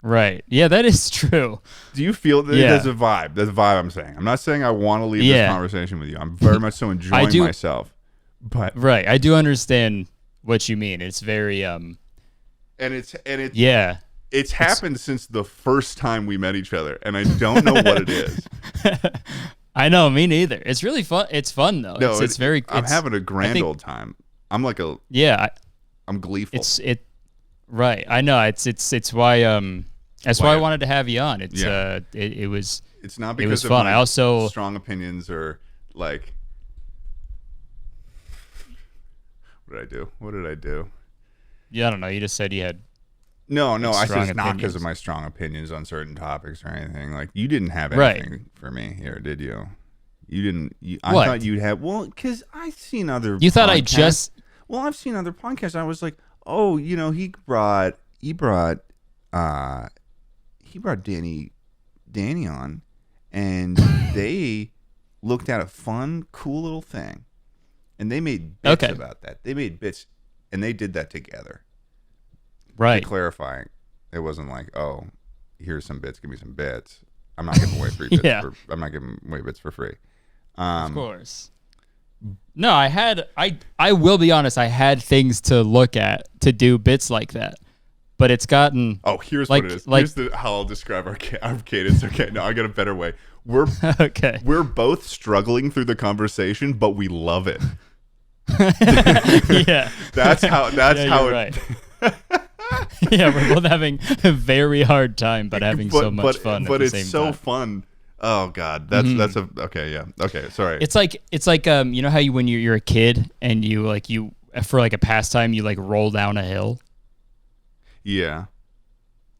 Right. Yeah, that is true. Do you feel that there's a vibe? There's a vibe I'm saying. I'm not saying I want to leave this conversation with you. I'm very much so enjoying myself. But right. I do understand what you mean. It's very and it's it's happened since the first time we met each other, and I don't know what it is. I know, me neither. It's really fun. It's fun though. No, I'm having a grand old time. I'm like I'm gleeful. Right. I know. It's why that's why I wanted to have you on. It's it was. It's not because of fun. I also strong opinions or like. What did I do? Yeah, I don't know. You just said you had. No. I said it's not because of my strong opinions on certain topics or anything. Like you didn't have anything for me here, did you? You didn't. I thought you'd have. Well, because I've seen other. You thought I just. Well, I've seen other podcasts. I was like, oh, he brought Danny on, and they looked at a fun, cool little thing, and they made bits about that. They made bits, and they did that together. Right. Clarifying, it wasn't like, oh, here's some bits, give me some bits. I'm not giving away free bits. I'm not giving away bits for free. Of course. No, I will be honest, I had things to look at to do bits like that. But it's gotten... Oh, here's what it is. Here's how I'll describe our cadence. Okay, no, I got a better way. We're both struggling through the conversation, but we love it. Yeah. That's how right. Yeah, we're both having a very hard time, but having so much fun at the same time. But it's so fun. Oh God, that's okay. Yeah, okay. Sorry. It's like you know how when you're a kid and you for like a pastime you like roll down a hill. Yeah.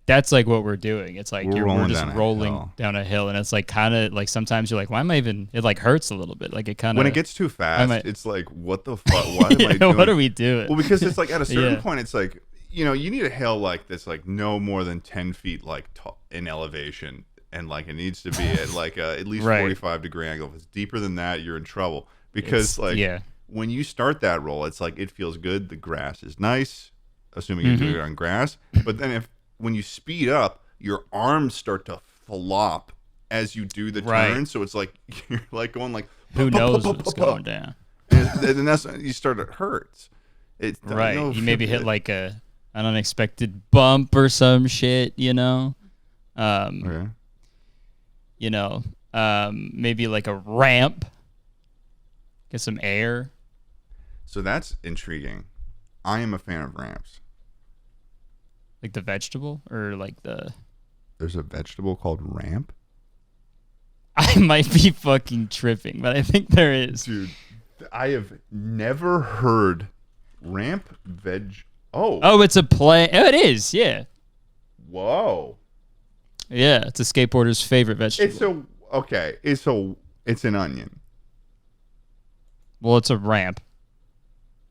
That's like what we're doing. It's like we're just rolling down a hill, and it's like kind of like sometimes you're like, why am I even? It like hurts a little bit. Like it kind of when it gets too fast, it's like, what the fuck? Why am I doing? What are we doing? Well, because it's like at a certain point, it's like you need a hill like this, like no more than 10 feet like in elevation. And like it needs to be at like at least 45-degree angle. If it's deeper than that, you're in trouble because when you start that roll, it's like it feels good. The grass is nice, assuming you're doing it on grass. But then when you speed up, your arms start to flop as you do the turn. So it's like you're like going like who knows what's going down, and that's you start it hurts. It's right. You maybe hit like an unexpected bump or some shit. Maybe like a ramp, get some air. So that's intriguing. I am a fan of ramps. Like the vegetable or like There's a vegetable called ramp? I might be fucking tripping, but I think there is. Dude, I have never heard ramp veg. Oh, it's a play. Oh, it is, yeah. Whoa. Yeah, it's a skateboarder's favorite vegetable. It's an onion. Well, it's a ramp.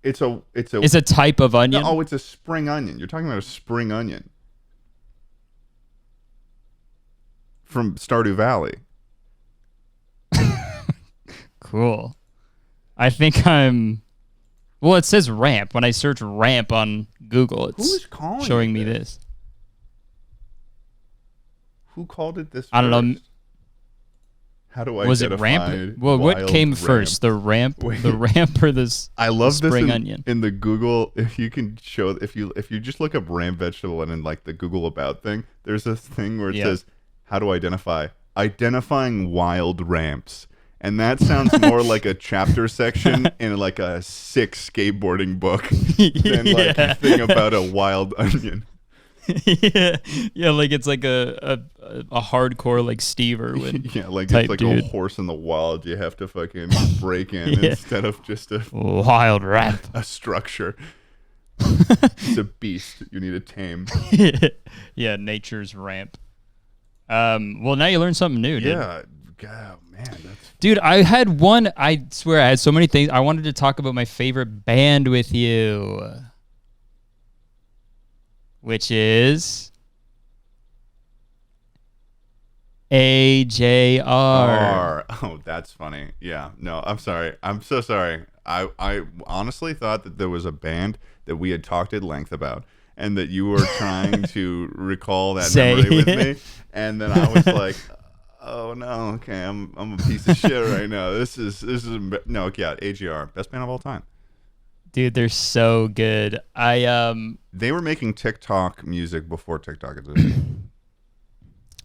It's a type of onion. No, it's a spring onion. You're talking about a spring onion from Stardew Valley. Cool. I think I'm. Well, it says ramp. When I search ramp on Google, it's showing me this. Who called it this? I don't know. How do I? Was it ramp? Well, what came first, the ramp, or this? I love spring this onion in the Google. If you can show, if you just look up ramp vegetable and in like the Google about thing, there's this thing where it says how to identifying wild ramps, And that sounds more like a chapter section in like a sick skateboarding book than like a thing about a wild onion. Yeah, like it's like a hardcore like Steve Irwin. Yeah, like it's like dude. A horse in the wild. You have to fucking break in instead of just a wild rap, a structure. It's a beast. You need to tame. Yeah, nature's ramp. Well, now you learned something new, dude. Yeah, God, man, dude. I had one. I swear, I had so many things. I wanted to talk about my favorite band with you, which is AJR. Oh, that's funny. Yeah, no, I'm sorry. I'm so sorry. I honestly thought that there was a band that we had talked at length about, and that you were trying to recall that memory with me, and then I was like, oh no, okay, I'm a piece of shit right now. This is no, yeah, AJR, best band of all time. Dude, they're so good. They were making TikTok music before TikTok existed.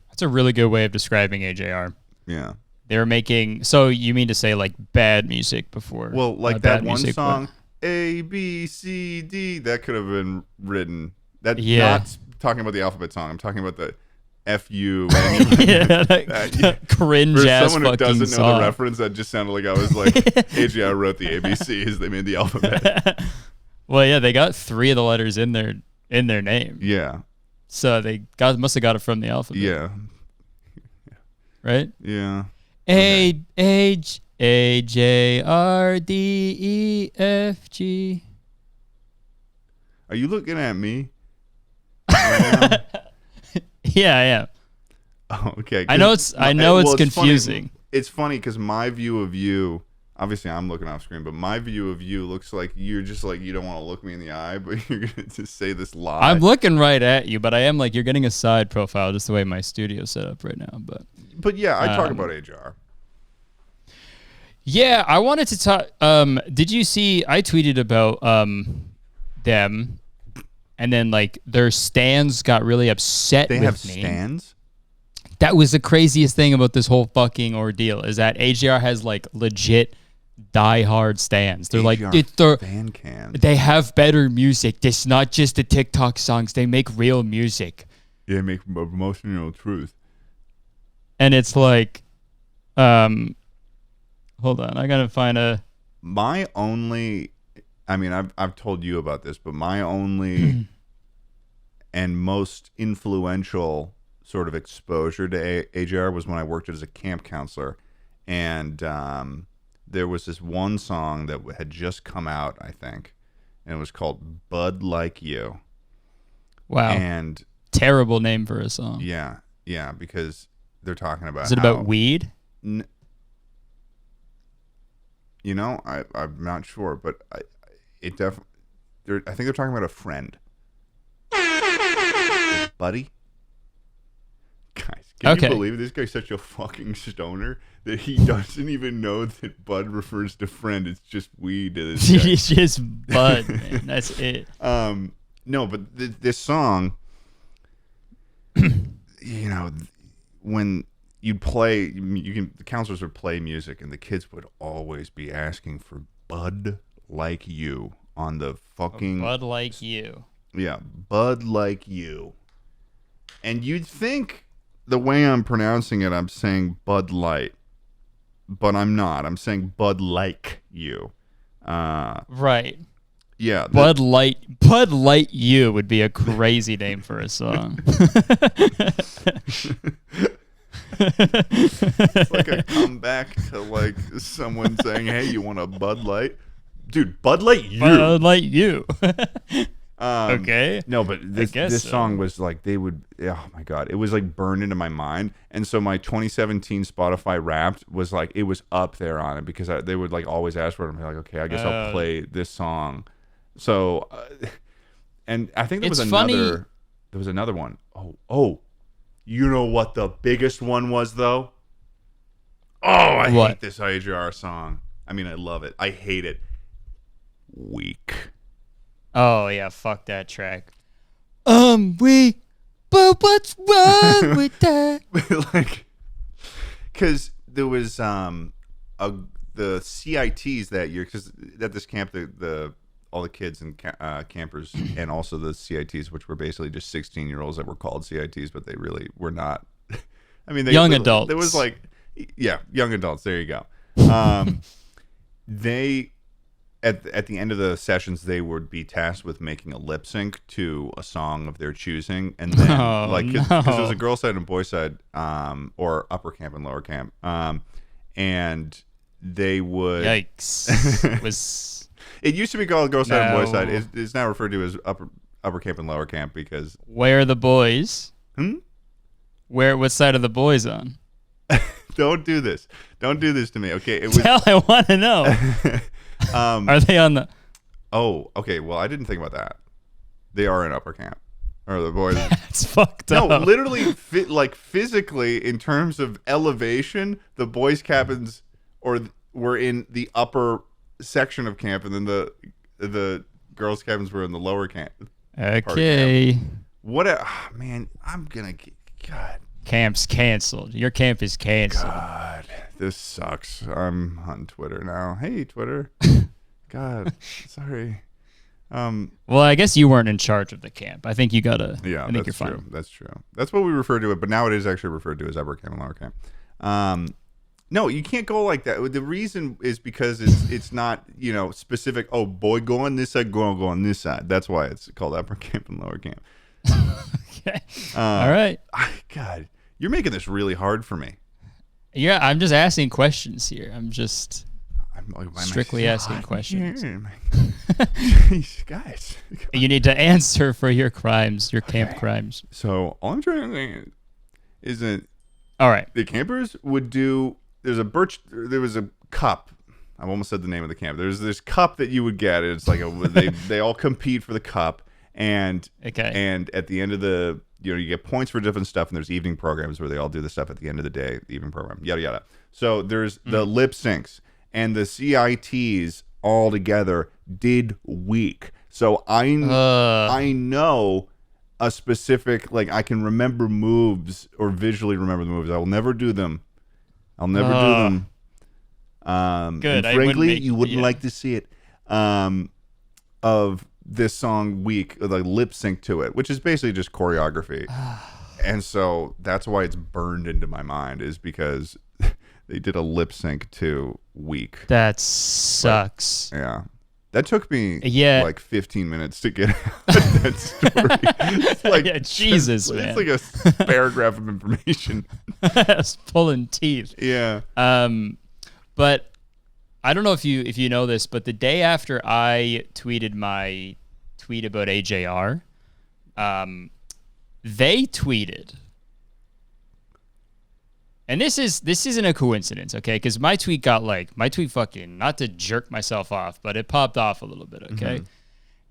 That's a really good way of describing AJR. Yeah. They were making, so you mean to say like bad music before? Well, like that one song, A, B, C, D, that could have been written. That's not talking about the alphabet song. I'm talking about the F-U. Cringe For ass someone who fucking doesn't know song. the reference, that just sounded like I was like, AJR wrote the ABCs. They made the alphabet. Well, yeah, they got 3 of the letters in their name. Yeah. So they must have got it from the alphabet. Yeah. Right? Yeah. A-J-R-D-E-F-G. Are you looking at me? Yeah, I am. Oh, okay. I know it's confusing. It's funny because my view of you, obviously I'm looking off screen, but my view of you looks like you're just like, you don't want to look me in the eye, but you're going to just say this lie. I'm looking right at you, but I am like, you're getting a side profile just the way my studio's set up right now. But yeah, I talk about AJR. Yeah, I wanted to talk. Did you see? I tweeted about them, and then like their stans got really upset. They with have me. stans. That was the craziest thing about this whole fucking ordeal is that AJR has like legit diehard stans. They're like fan cams. They have better music. It's not just the TikTok songs. They make real music. Yeah, they make emotional truth. And it's like, hold on, I gotta find a. My only, I mean, I've told you about this, but my only and most influential sort of exposure to AJR was when I worked as a camp counselor, and there was this one song that had just come out, I think, and it was called "Bud Like You." Wow, and terrible name for a song. Yeah, because they're talking about. Is it about weed? You know, I'm not sure, but it definitely. I think they're talking about a friend, buddy. Guys, can you believe this guy's such a fucking stoner that he doesn't even know that bud refers to friend? It's just weed to this guy. It's just bud, man. That's it. No, but this song, you know, when you'd play, the counselors would play music, and the kids would always be asking for "Bud Like You" on the fucking Bud Like You. Yeah, Bud Like You, and you'd think the way I'm pronouncing it, I'm saying Bud Light, but I'm not. I'm saying Bud Like You. Right. Yeah. Bud Light You would be a crazy name for a song. It's like a comeback to like someone saying, "Hey, you want a Bud Light?" Dude, Bud Light You. Bud Light You. Okay. No, but this song was like, they would, oh my God, it was like burned into my mind. And so my 2017 Spotify Wrapped was like, it was up there on it because they would like always ask for it. I'm like, okay, I guess I'll play this song. So, and I think there was another one. Oh, you know what the biggest one was though? Oh, I hate this AJR song. I mean, I love it. I hate it. Weak. Oh yeah, fuck that track. Weak, but what's wrong with that? Like, because there was the CITs that year, because at this camp all the kids and campers and also the CITs, which were basically just 16-year-olds that were called CITs, but they really were not. I mean, young adults. There was like, yeah, young adults. There you go. They at the end of the sessions, they would be tasked with making a lip sync to a song of their choosing, and then because there was a girl side and boy side, or upper camp and lower camp, and they would. Yikes! It used to be called girl side and boy side. It's now referred to as upper camp and lower camp because. Where are the boys? What side are the boys on? Don't do this. Don't do this to me. Okay. I want to know. Are they on the? Oh, okay. Well, I didn't think about that. They are in upper camp, or the boys. It's fucked up. No, literally, physically, in terms of elevation, the boys' cabins were in the upper section of camp, and then the girls' cabins were in the lower camp. Okay. What a man! I'm gonna God. Camp's canceled. Your camp is canceled. God, this sucks. I'm on Twitter now. Hey, Twitter. God, sorry. Well, I guess you weren't in charge of the camp. I think you gotta. Yeah, I think that's you're true. fine. That's true. That's what we refer to it, but now it is actually referred to as upper camp and lower camp. No, you can't go like that. The reason is because it's not specific. Oh, boy, go on this side, girl, go on this side. That's why it's called upper camp and lower camp. Okay. All right. God, you're making this really hard for me. Yeah, I'm just asking questions here. I'm strictly asking questions. Jeez, guys. You need to answer for your crimes, your camp crimes. So all I'm trying to say is that all right, the campers would do. There was a cup. I've almost said the name of the camp. There's this cup that you would get. It's like they all compete for the cup. And at the end of the you get points for different stuff, and there's evening programs where they all do the stuff at the end of the day, the evening program, yada yada. So there's the lip syncs, and the CITs all together did week. So I know a specific, like, I can remember moves or visually remember the moves. I will never do them. I'll never do them. Good. And frankly, you wouldn't like to see it. Of this song week, like lip sync to it, which is basically just choreography. And so that's why it's burned into my mind, is because they did a lip sync to week. That sucks. But, yeah. That took me like 15 minutes to get out that story. It's like, Jesus, man. It's like a paragraph of information. It's pulling teeth. Yeah. But I don't know if you know this, but the day after I tweeted my tweet about AJR, they tweeted, and this isn't a coincidence, okay? Because my tweet fucking, not to jerk myself off, but it popped off a little bit, okay?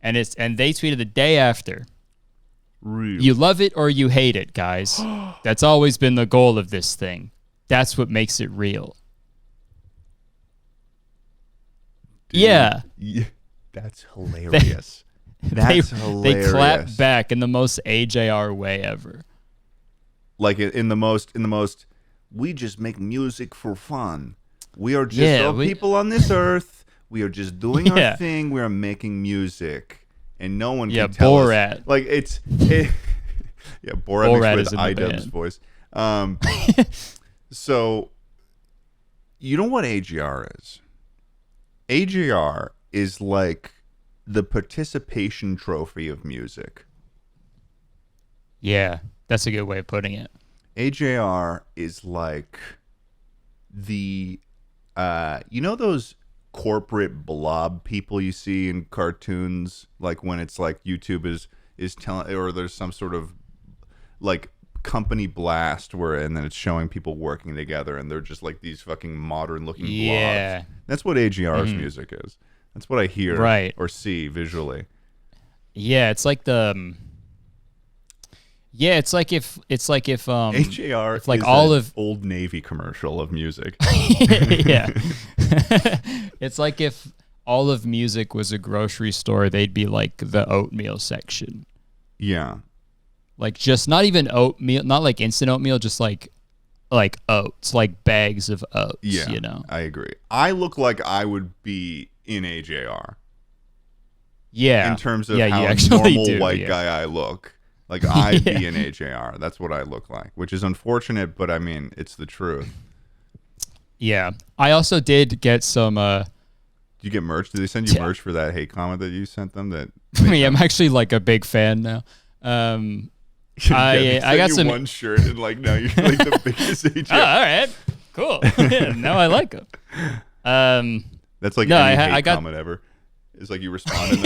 Mm-hmm. And they tweeted the day after. Real. You love it or you hate it, guys. That's always been the goal of this thing. That's what makes it real. Dude, yeah. That's hilarious. That's hilarious. They clap back in the most AJR way ever. Like in the most, we just make music for fun. We are just people on this earth. We are just doing our thing. We are making music, and no one can tell Borat. us. Like Borat mixed with iDubbbz voice. So, you know what AJR is? AJR is like the participation trophy of music. Yeah, that's a good way of putting it. AJR is like the, those corporate blob people you see in cartoons, like when it's like YouTube is telling, or there's some sort of like company blast and then it's showing people working together and they're just like these fucking modern looking blobs. That's what AJR's music is. That's what I hear or see visually. Yeah, it's like the it's like if AJR if like is all an of Old Navy commercial of music. Yeah. It's like if all of music was a grocery store, they'd be like the oatmeal section. Yeah. Like just not even oatmeal, not like instant oatmeal, just like like oats, like bags of oats. Yeah, you know. I agree. I look like I would be in AJR. Yeah. In terms of you how a actually normal do, white guy I look. Like, I'd be in AJR. That's what I look like, which is unfortunate, but I mean, it's the truth. Yeah. I also did get some... Did you get merch? Did they send you merch for that hate comment that you sent them? That I'm actually like a big fan now. I got some... one shirt and like now you're like the biggest AJR. Oh, all right. Cool. Yeah, now I like them. That's like any hate comment ever. It's like you respond and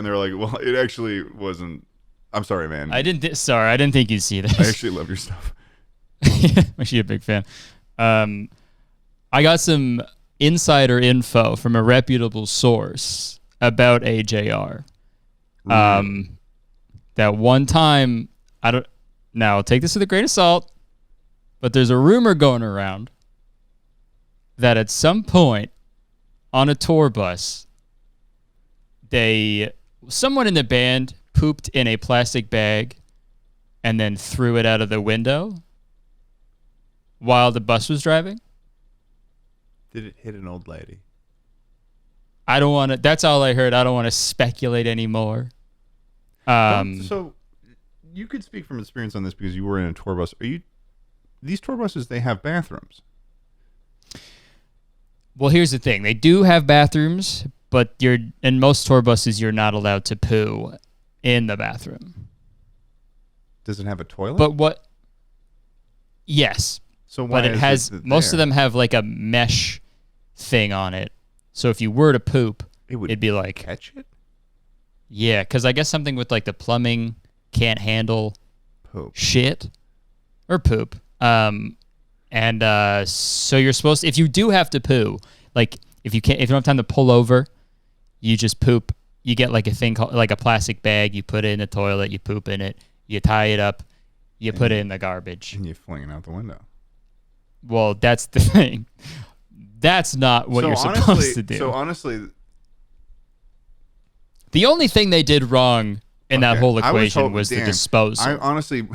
they're like, well, it actually wasn't. I'm sorry, man. I didn't think you'd see this. I actually love your stuff. I'm actually a big fan. I got some insider info from a reputable source about AJR. That one time, now take this with a grain of salt, but there's a rumor going around that at some point on a tour bus, someone in the band pooped in a plastic bag and then threw it out of the window while the bus was driving. Did it hit an old lady? I don't want to. That's all I heard. I don't want to speculate anymore. So you could speak from experience on this because you were in a tour bus. These tour buses, they have bathrooms. Well, here's the thing. They do have bathrooms, but in most tour buses, you're not allowed to poo in the bathroom. Does it have a toilet? But what? Yes. So why? But it has. Most of them have like a mesh thing on it. So if you were to poop, it'd be like catch it. Yeah, because I guess something with like the plumbing can't handle shit or poop. So you're supposed to, if you do have to poo, like if you don't have time to pull over, you just poop. You get like a thing called like a plastic bag. You put it in the toilet. You poop in it. You tie it up. You put it in the garbage. And you fling it out the window. Well, that's the thing. That's not what you're supposed to do. So honestly, the only thing they did wrong in that whole equation was the disposal. I honestly,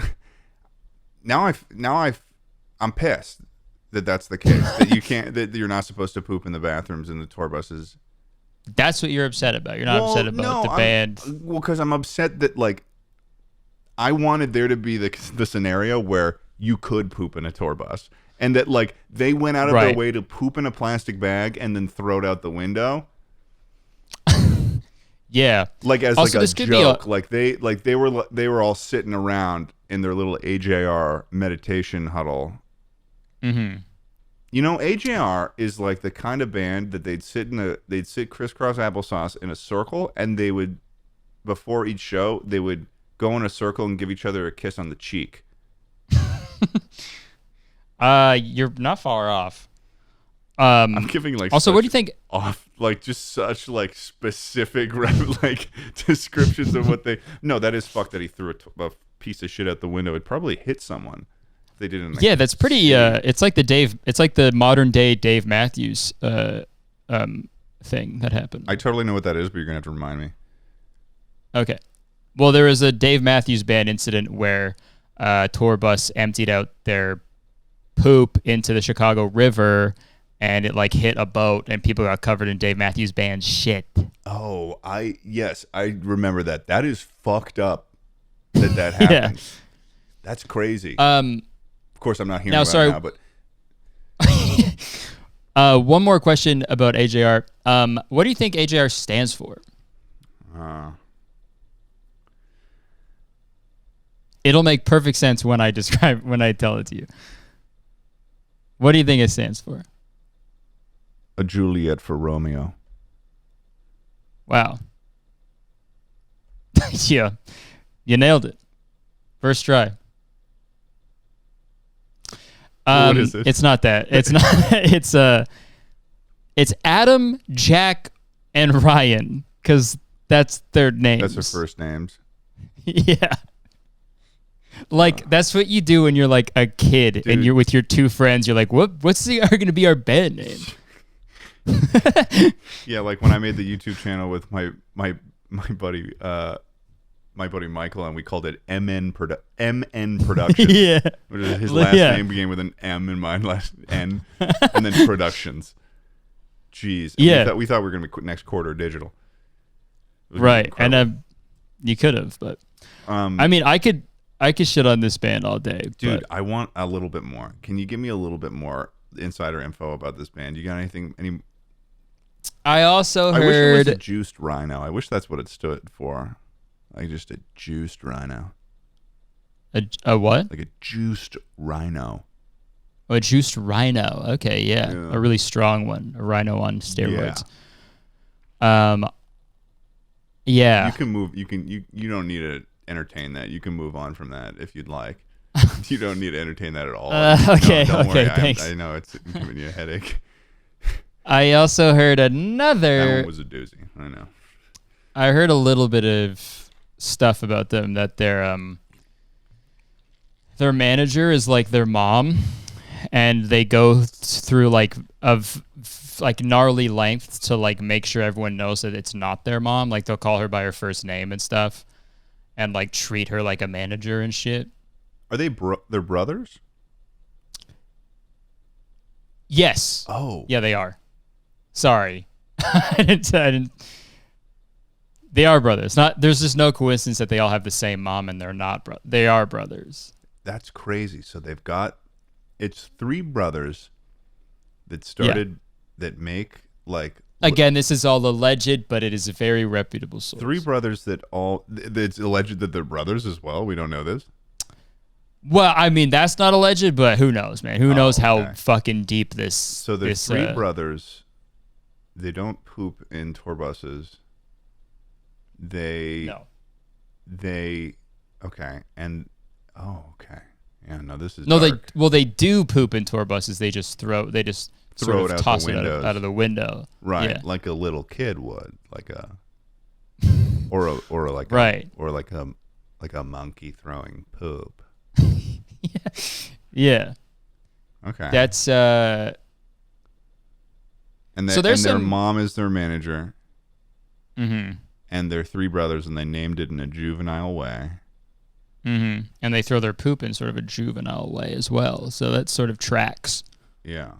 I'm pissed that that's the case. that you're not supposed to poop in the bathrooms in the tour buses. That's what you're upset about. You're not upset about the band. Well, because I'm upset that like I wanted there to be the scenario where you could poop in a tour bus, and that like they went out of their way to poop in a plastic bag and then throw it out the window. Yeah, like as also, like a joke. Like they were all sitting around in their little AJR meditation huddle. Mm-hmm. You know, AJR is like the kind of band that they'd sit crisscross applesauce in a circle, and they would, before each show, they would go in a circle and give each other a kiss on the cheek. You're not far off. I'm giving like also, what do you think? Off, like just such like specific like descriptions of what they. No, that is fucked that he threw a piece of shit out the window. It probably hit someone. They did it. That's pretty. It's like the modern day Dave Matthews thing that happened. I totally know what that is, but you're gonna have to remind me. Okay. Well, there was a Dave Matthews Band incident where a tour bus emptied out their poop into the Chicago River, and it like hit a boat, and people got covered in Dave Matthews Band shit. Oh, I remember that. That is fucked up. That happened. Yeah. That's crazy. Of course, I'm not hearing about it now, but one more question about AJR. What do you think AJR stands for? It'll make perfect sense when I tell it to you. What do you think it stands for? A Juliet for Romeo. Wow. Yeah. You nailed it. First try. What is it? It's not that. It's not. It's Adam, Jack, and Ryan, because that's their names. That's their first names. Yeah. Like that's what you do when you're like a kid. Dude. And you're with your two friends. You're like, what's going to be our band name? Yeah, like when I made the YouTube channel with my buddy my buddy Michael, and we called it MN Productions. Yeah. Which is his last name began with an M in mine, last N, and then Productions. Jeez. Yeah. We thought we were going to be next quarter digital. Right. And you could have, but I mean, I could shit on this band all day. Dude, I want a little bit more. Can you give me a little bit more insider info about this band? You got anything? I also heard. I wish it was a juiced rhino. I wish that's what it stood for. Like just a juiced rhino. A what? Like a juiced rhino. Oh, a juiced rhino. Okay, yeah. A really strong one. A rhino on steroids. Yeah. You can move. You don't need to entertain that. You can move on from that if you'd like. You don't need to entertain that at all. Okay. Don't worry. Thanks. I know it's giving you a headache. I also heard another. That one was a doozy. I know. I heard a little bit of stuff about them that their manager is like their mom, and they go through like gnarly lengths to like make sure everyone knows that it's not their mom. Like they'll call her by her first name and stuff, and like treat her like a manager and shit. Are they they're brothers? Yes. Oh. Yeah, they are. Sorry. I didn't. They are brothers. There's just no coincidence that they all have the same mom and they're not they are brothers. That's crazy. So it's three brothers that started that make like. Again, this is all alleged, but it is a very reputable source. Three brothers it's alleged that they're brothers as well. We don't know this. Well, I mean, that's not alleged, but who knows, man? Who knows how fucking deep this. So there's three brothers. They don't poop in tour buses. Okay. Yeah, no, this is dark. They do poop in tour buses. They just throw it out, toss it out of the window. Right, yeah. Like a little kid would, like a a monkey throwing poop. Yeah. Okay. That's and their mom is their manager. Mm-hmm. And they're three brothers, and they named it in a juvenile way. Mm-hmm. And they throw their poop in sort of a juvenile way as well. So that sort of tracks. Yeah.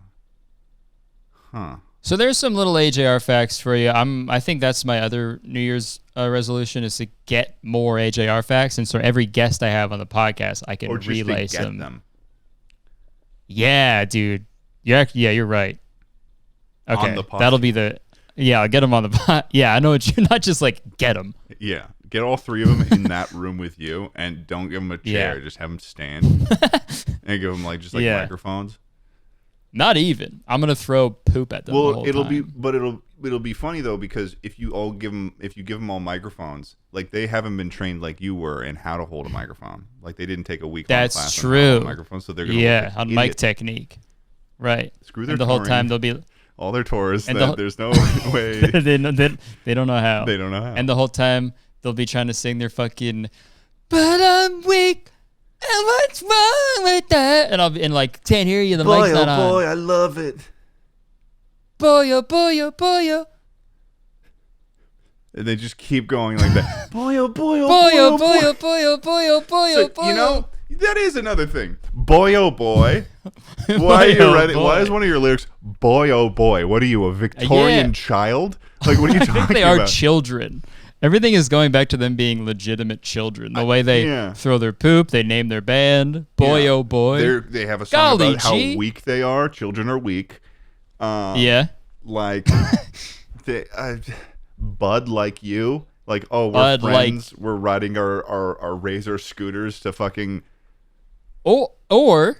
Huh. So there's some little AJR facts for you. I think that's my other New Year's resolution is to get more AJR facts. And so every guest I have on the podcast, I can relay some. Them. Yeah, dude. Yeah, you're right. Okay, that'll be I'll get them on the pod. Yeah, I know what you're not just like get them. Yeah, get all three of them in that room with you, and don't give them a chair. Yeah. Just have them stand and give them microphones. Not even. I'm gonna throw poop at them. Well, it'll be funny though, because if you give them all microphones, like they haven't been trained like you were in how to hold a microphone. Like they didn't take a week. That's true. On microphone, so they're gonna on mic technique. Right. Screw their and the whole time they'll be. All their tours, and there's no way. they don't know how. They don't know how. And the whole time they'll be trying to sing their fucking, but I'm weak, and what's wrong with that? And I'll be can't hear you. The mic's not on. Boy, I love it. Boy, oh boy, oh boy, oh. And they just keep going like that. Boy, oh boy, oh boy, oh boy, oh boy, oh boy, oh boy, oh boy. You know, that is another thing. Boy, oh boy. Why are you writing? Why is one of your lyrics, boy, oh boy? What are you, a Victorian child? Like, what are you talking about? I think they are children. Everything is going back to them being legitimate children. The way they throw their poop, they name their band, boy, oh boy. They have a song about how weak they are. Children are weak. Like, Bud like you. Like, oh, we're friends. We're riding our Razor scooters to fucking... Or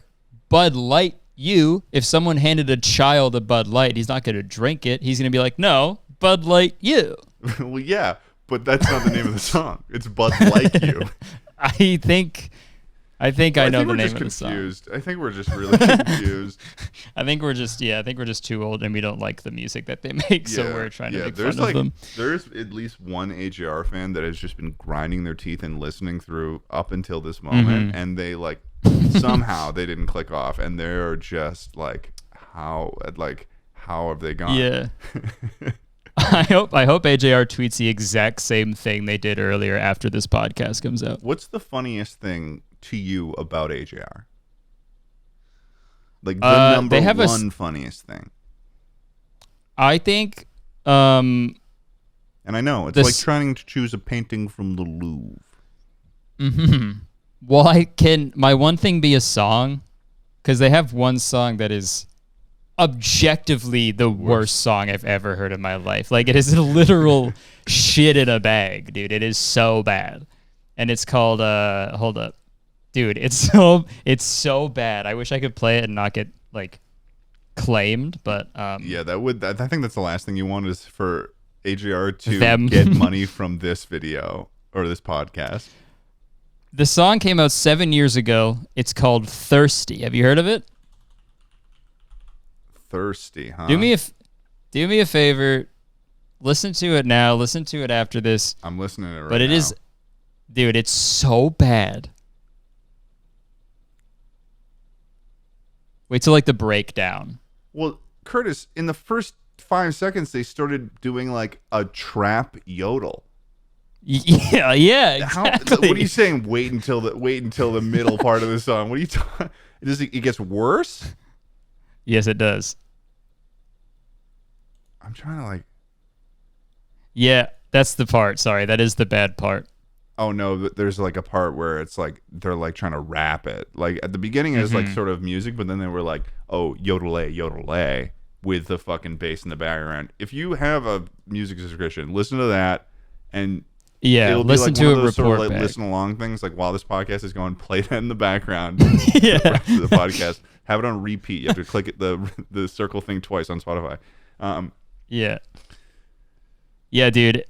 Bud Light you. If someone handed a child a Bud Light, he's not going to drink it. He's going to be like, no, Bud Light you. Well, yeah, but that's not the name of the song. It's Bud Like You. I think I know the name of the song. I think we're just really confused. I think we're just too old and we don't like the music that they make, so we're trying to make fun of them. There's at least one AJR fan that has just been grinding their teeth and listening through up until this moment, and they somehow they didn't click off, and they're just how have they gone? Yeah. I hope AJR tweets the exact same thing they did earlier after this podcast comes out. What's the funniest thing to you about AJR? Like the number one funniest thing. I think and I know it's like trying to choose a painting from the Louvre. Mm-hmm. Well, can my one thing be a song? Because they have one song that is objectively the worst song I've ever heard in my life. Like, it is a literal shit in a bag, dude. It is so bad. And it's called hold up. Dude, it's so bad. I wish I could play it and not get like claimed, but yeah, I think that's the last thing you want is for AJR to get money from this video or this podcast. The song came out 7 years ago. It's called Thirsty. Have you heard of it? Thirsty, huh? Do me a favor. Listen to it now. Listen to it after this. I'm listening to it right now. But it is, dude, it's so bad. Wait till like the breakdown. Well, Curtis, in the first 5 seconds, they started doing like a trap yodel. Yeah, exactly. What are you saying? Wait until the middle part of the song. What are you talking? It gets worse? Yes, it does. I'm trying to like. Yeah, that's the part. Sorry, that is the bad part. Oh no, there's like a part where it's like they're like trying to rap it. Like at the beginning it was like sort of music, but then they were like, oh, yodel with the fucking bass in the background. If you have a music subscription, listen to that and it'll be listen like to one a of those report sort of like back. listen along things. Like while this podcast is going, play that in the background. The rest of the podcast, have it on repeat. You have to click it, the circle thing twice on Spotify. Yeah, dude.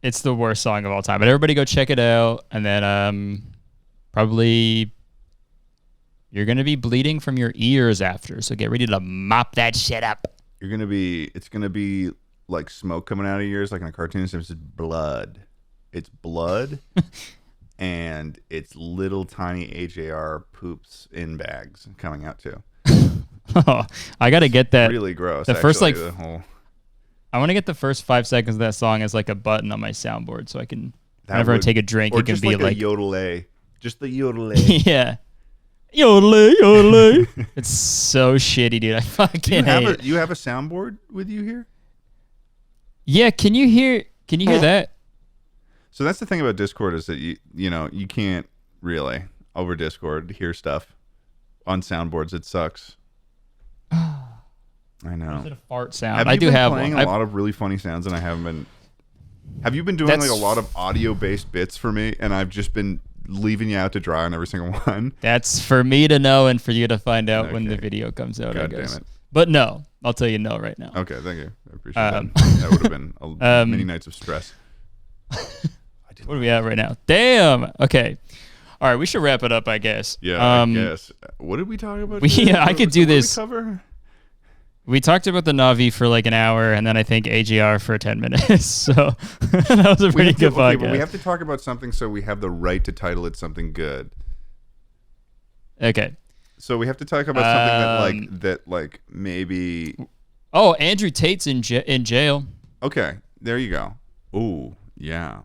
It's the worst song of all time. But everybody go check it out, and then probably you're gonna be bleeding from your ears after. So get ready to mop that shit up. It's gonna be like smoke coming out of your ears, like in a cartoon. It's blood. It's blood, and it's little tiny AJR poops in bags coming out too. Oh, I gotta get that. Really gross. The first like the whole. I want to get the first 5 seconds of that song as like a button on my soundboard, so I can whenever I take a drink, it can be like a yodel-a. Just the yodel-a. Yeah. Yodel-a. It's so shitty, dude. I fucking hate it. You have a soundboard with you here? Yeah, can you hear that? So that's the thing about Discord is that you can't really over Discord hear stuff on soundboards. It sucks. I know. Is it a fart sound? I do have playing one. a lot of really funny sounds, and I haven't been. Have you been doing like a lot of audio-based bits for me, and I've just been leaving you out to dry on every single one? That's for me to know and for you to find out when the video comes out. God I guess. damn it. But no, I'll tell you no right now. Okay, thank you. I appreciate that. That would have been many nights of stress. What are we at right now? Damn. Okay. All right, we should wrap it up, I guess. Yeah, I guess. What did we talk about? I could do this. What did we cover? We talked about the Navi for like an hour, and then I think AGR for 10 minutes. So that was a pretty good podcast. But we have to talk about something, so we have the right to title it something good. Okay. So we have to talk about something that maybe. Oh, Andrew Tate's in jail. Okay, there you go. Ooh, yeah.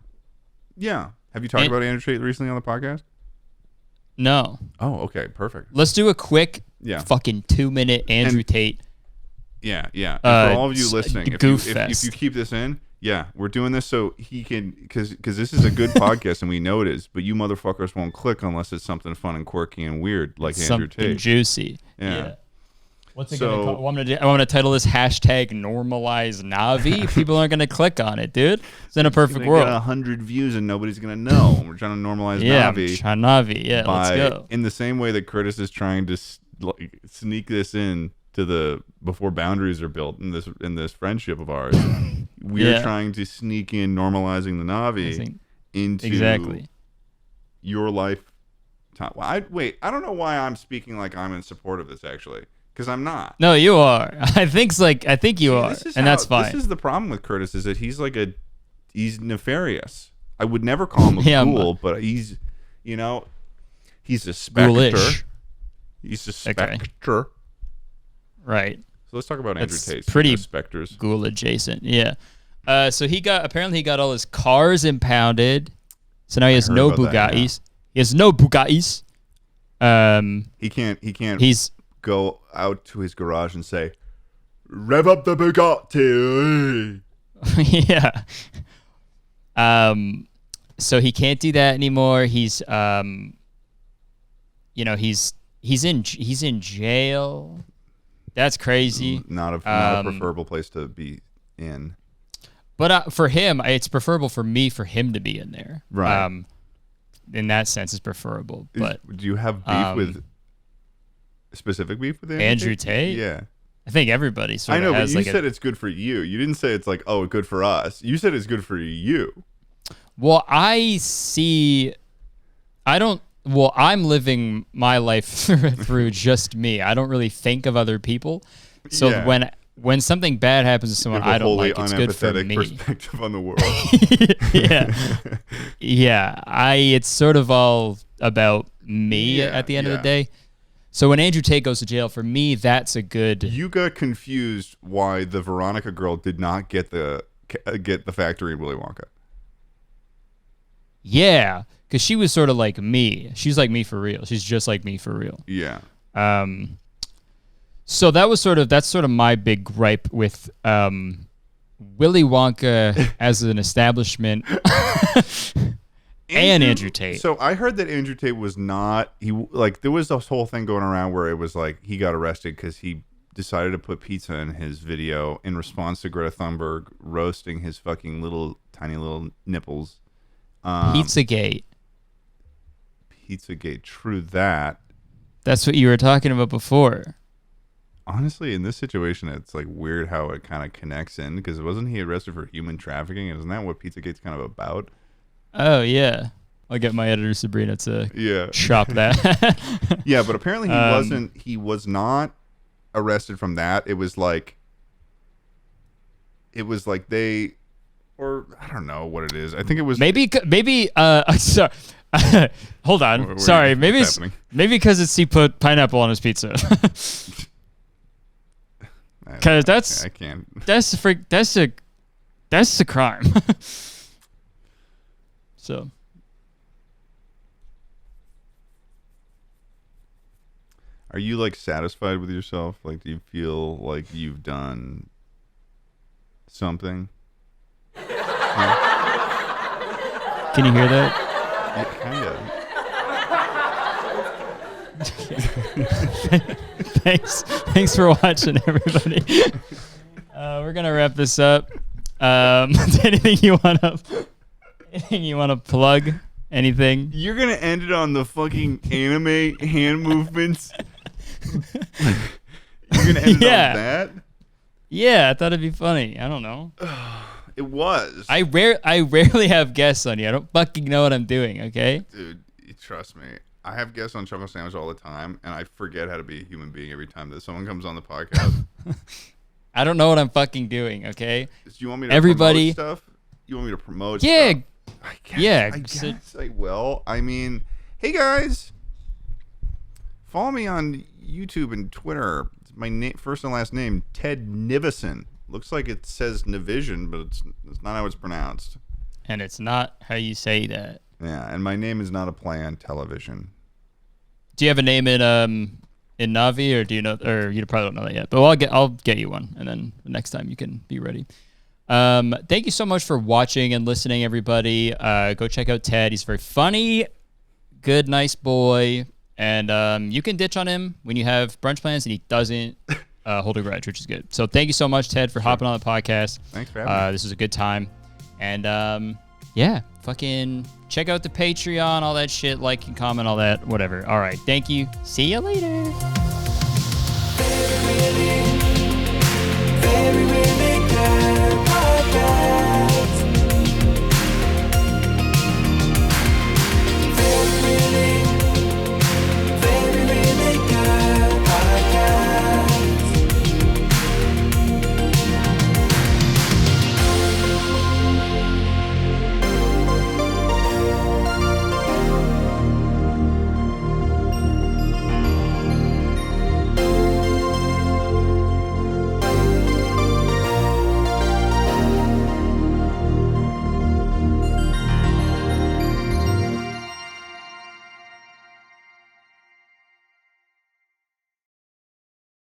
Have you talked about Andrew Tate recently on the podcast? No. Oh, okay, perfect. Let's do a quick, fucking 2-minute Andrew Tate. Yeah. And for all of you listening, if you keep this in, we're doing this so he can, because this is a good podcast and we know it is, but you motherfuckers won't click unless it's something fun and quirky and weird like Andrew Tate. Something juicy. Yeah. What's it going to call? I want to title this hashtag normalize Navi. People aren't going to click on it, dude. It's in a perfect world. Get 100 views and nobody's going to know. We're trying to normalize Navi. Navi. Yeah, let's go. In the same way that Curtis is trying to sneak this in to the before boundaries are built in this friendship of ours. We're trying to sneak in normalizing the Navi into your life. I don't know why I'm speaking like I'm in support of this actually. Because I'm not. No, you are. I think you are, and that's fine. This is the problem with Curtis is that he's nefarious. I would never call him a fool, but he's a specter. Ghoulish. He's a specter. Right. So let's talk about Andrew Tate. Pretty specters. Ghoul adjacent. Yeah. So he got all his cars impounded. So now he has no Bugattis. He has no Bugattis. He can't go out to his garage and say, "Rev up the Bugatti." Yeah. So he can't do that anymore. He's he's in jail. That's crazy. Not a preferable place to be in. But for him, it's preferable for him to be in there. Right. In that sense, it's preferable. But do you have beef with specific beef with Andrew Tate? Yeah. I think everybody sort of has. I know, but you said it's good for you. You didn't say it's like, oh, good for us. You said it's good for you. Well, I'm living my life through just me. I don't really think of other people. So when something bad happens to someone I don't like, it's good for me. Perspective on the world. Yeah. It's sort of all about me at the end of the day. So when Andrew Tate goes to jail, for me, that's a good. You got confused why the Veronica girl did not get the factory in Willy Wonka. Yeah, because she was sort of like me. She's like me for real. She's just like me for real. Yeah. So that's sort of my big gripe with Willy Wonka as an establishment. And Andrew Tate. So I heard that Andrew Tate was not. There was this whole thing going around where it was like he got arrested because he decided to put pizza in his video in response to Greta Thunberg roasting his fucking tiny little nipples. Pizzagate. True that. That's what you were talking about before. Honestly, in this situation, it's like weird how it kind of connects in because wasn't he arrested for human trafficking? Isn't that what Pizzagate's kind of about? Oh yeah, I'll get my editor Sabrina to shop that. Yeah, but apparently he was not arrested from that. It was like they, or I don't know what it is. I think it was maybe. Sorry, hold on. Sorry, maybe because he put pineapple on his pizza. Because that's a crime. So, are you like satisfied with yourself? Like, do you feel like you've done something? Can you hear that? Yeah, kind of. Thanks for watching, everybody. We're gonna wrap this up. Anything you want to plug? Anything? You're gonna end it on the fucking anime hand movements. You're gonna end it on that? Yeah, I thought it'd be funny. I don't know. It was. I rarely have guests on you. I don't fucking know what I'm doing. Okay, dude, trust me. I have guests on Truffle Sandwich all the time, and I forget how to be a human being every time that someone comes on the podcast. I don't know what I'm fucking doing. Okay. Do you want me to promote stuff? You want me to promote stuff? I guess I will. I mean, hey guys, follow me on YouTube and Twitter. It's my first and last name, Ted Nivison. Looks like it says Nivision, but it's not how it's pronounced. And it's not how you say that. Yeah, and my name is not a play on television. Do you have a name in Navi, or do you know? Or you probably don't know that yet. But I'll get you one, and then the next time you can be ready. Thank you so much for watching and listening, everybody. Go check out Ted. He's very funny, good, nice boy, and you can ditch on him when you have brunch plans and he doesn't hold a grudge, which is good. So thank you so much, Ted, for hopping on the podcast. Thanks for having me. This was a good time, and fucking check out the Patreon, all that shit, like and comment, all that, whatever. All right, thank you. See you later.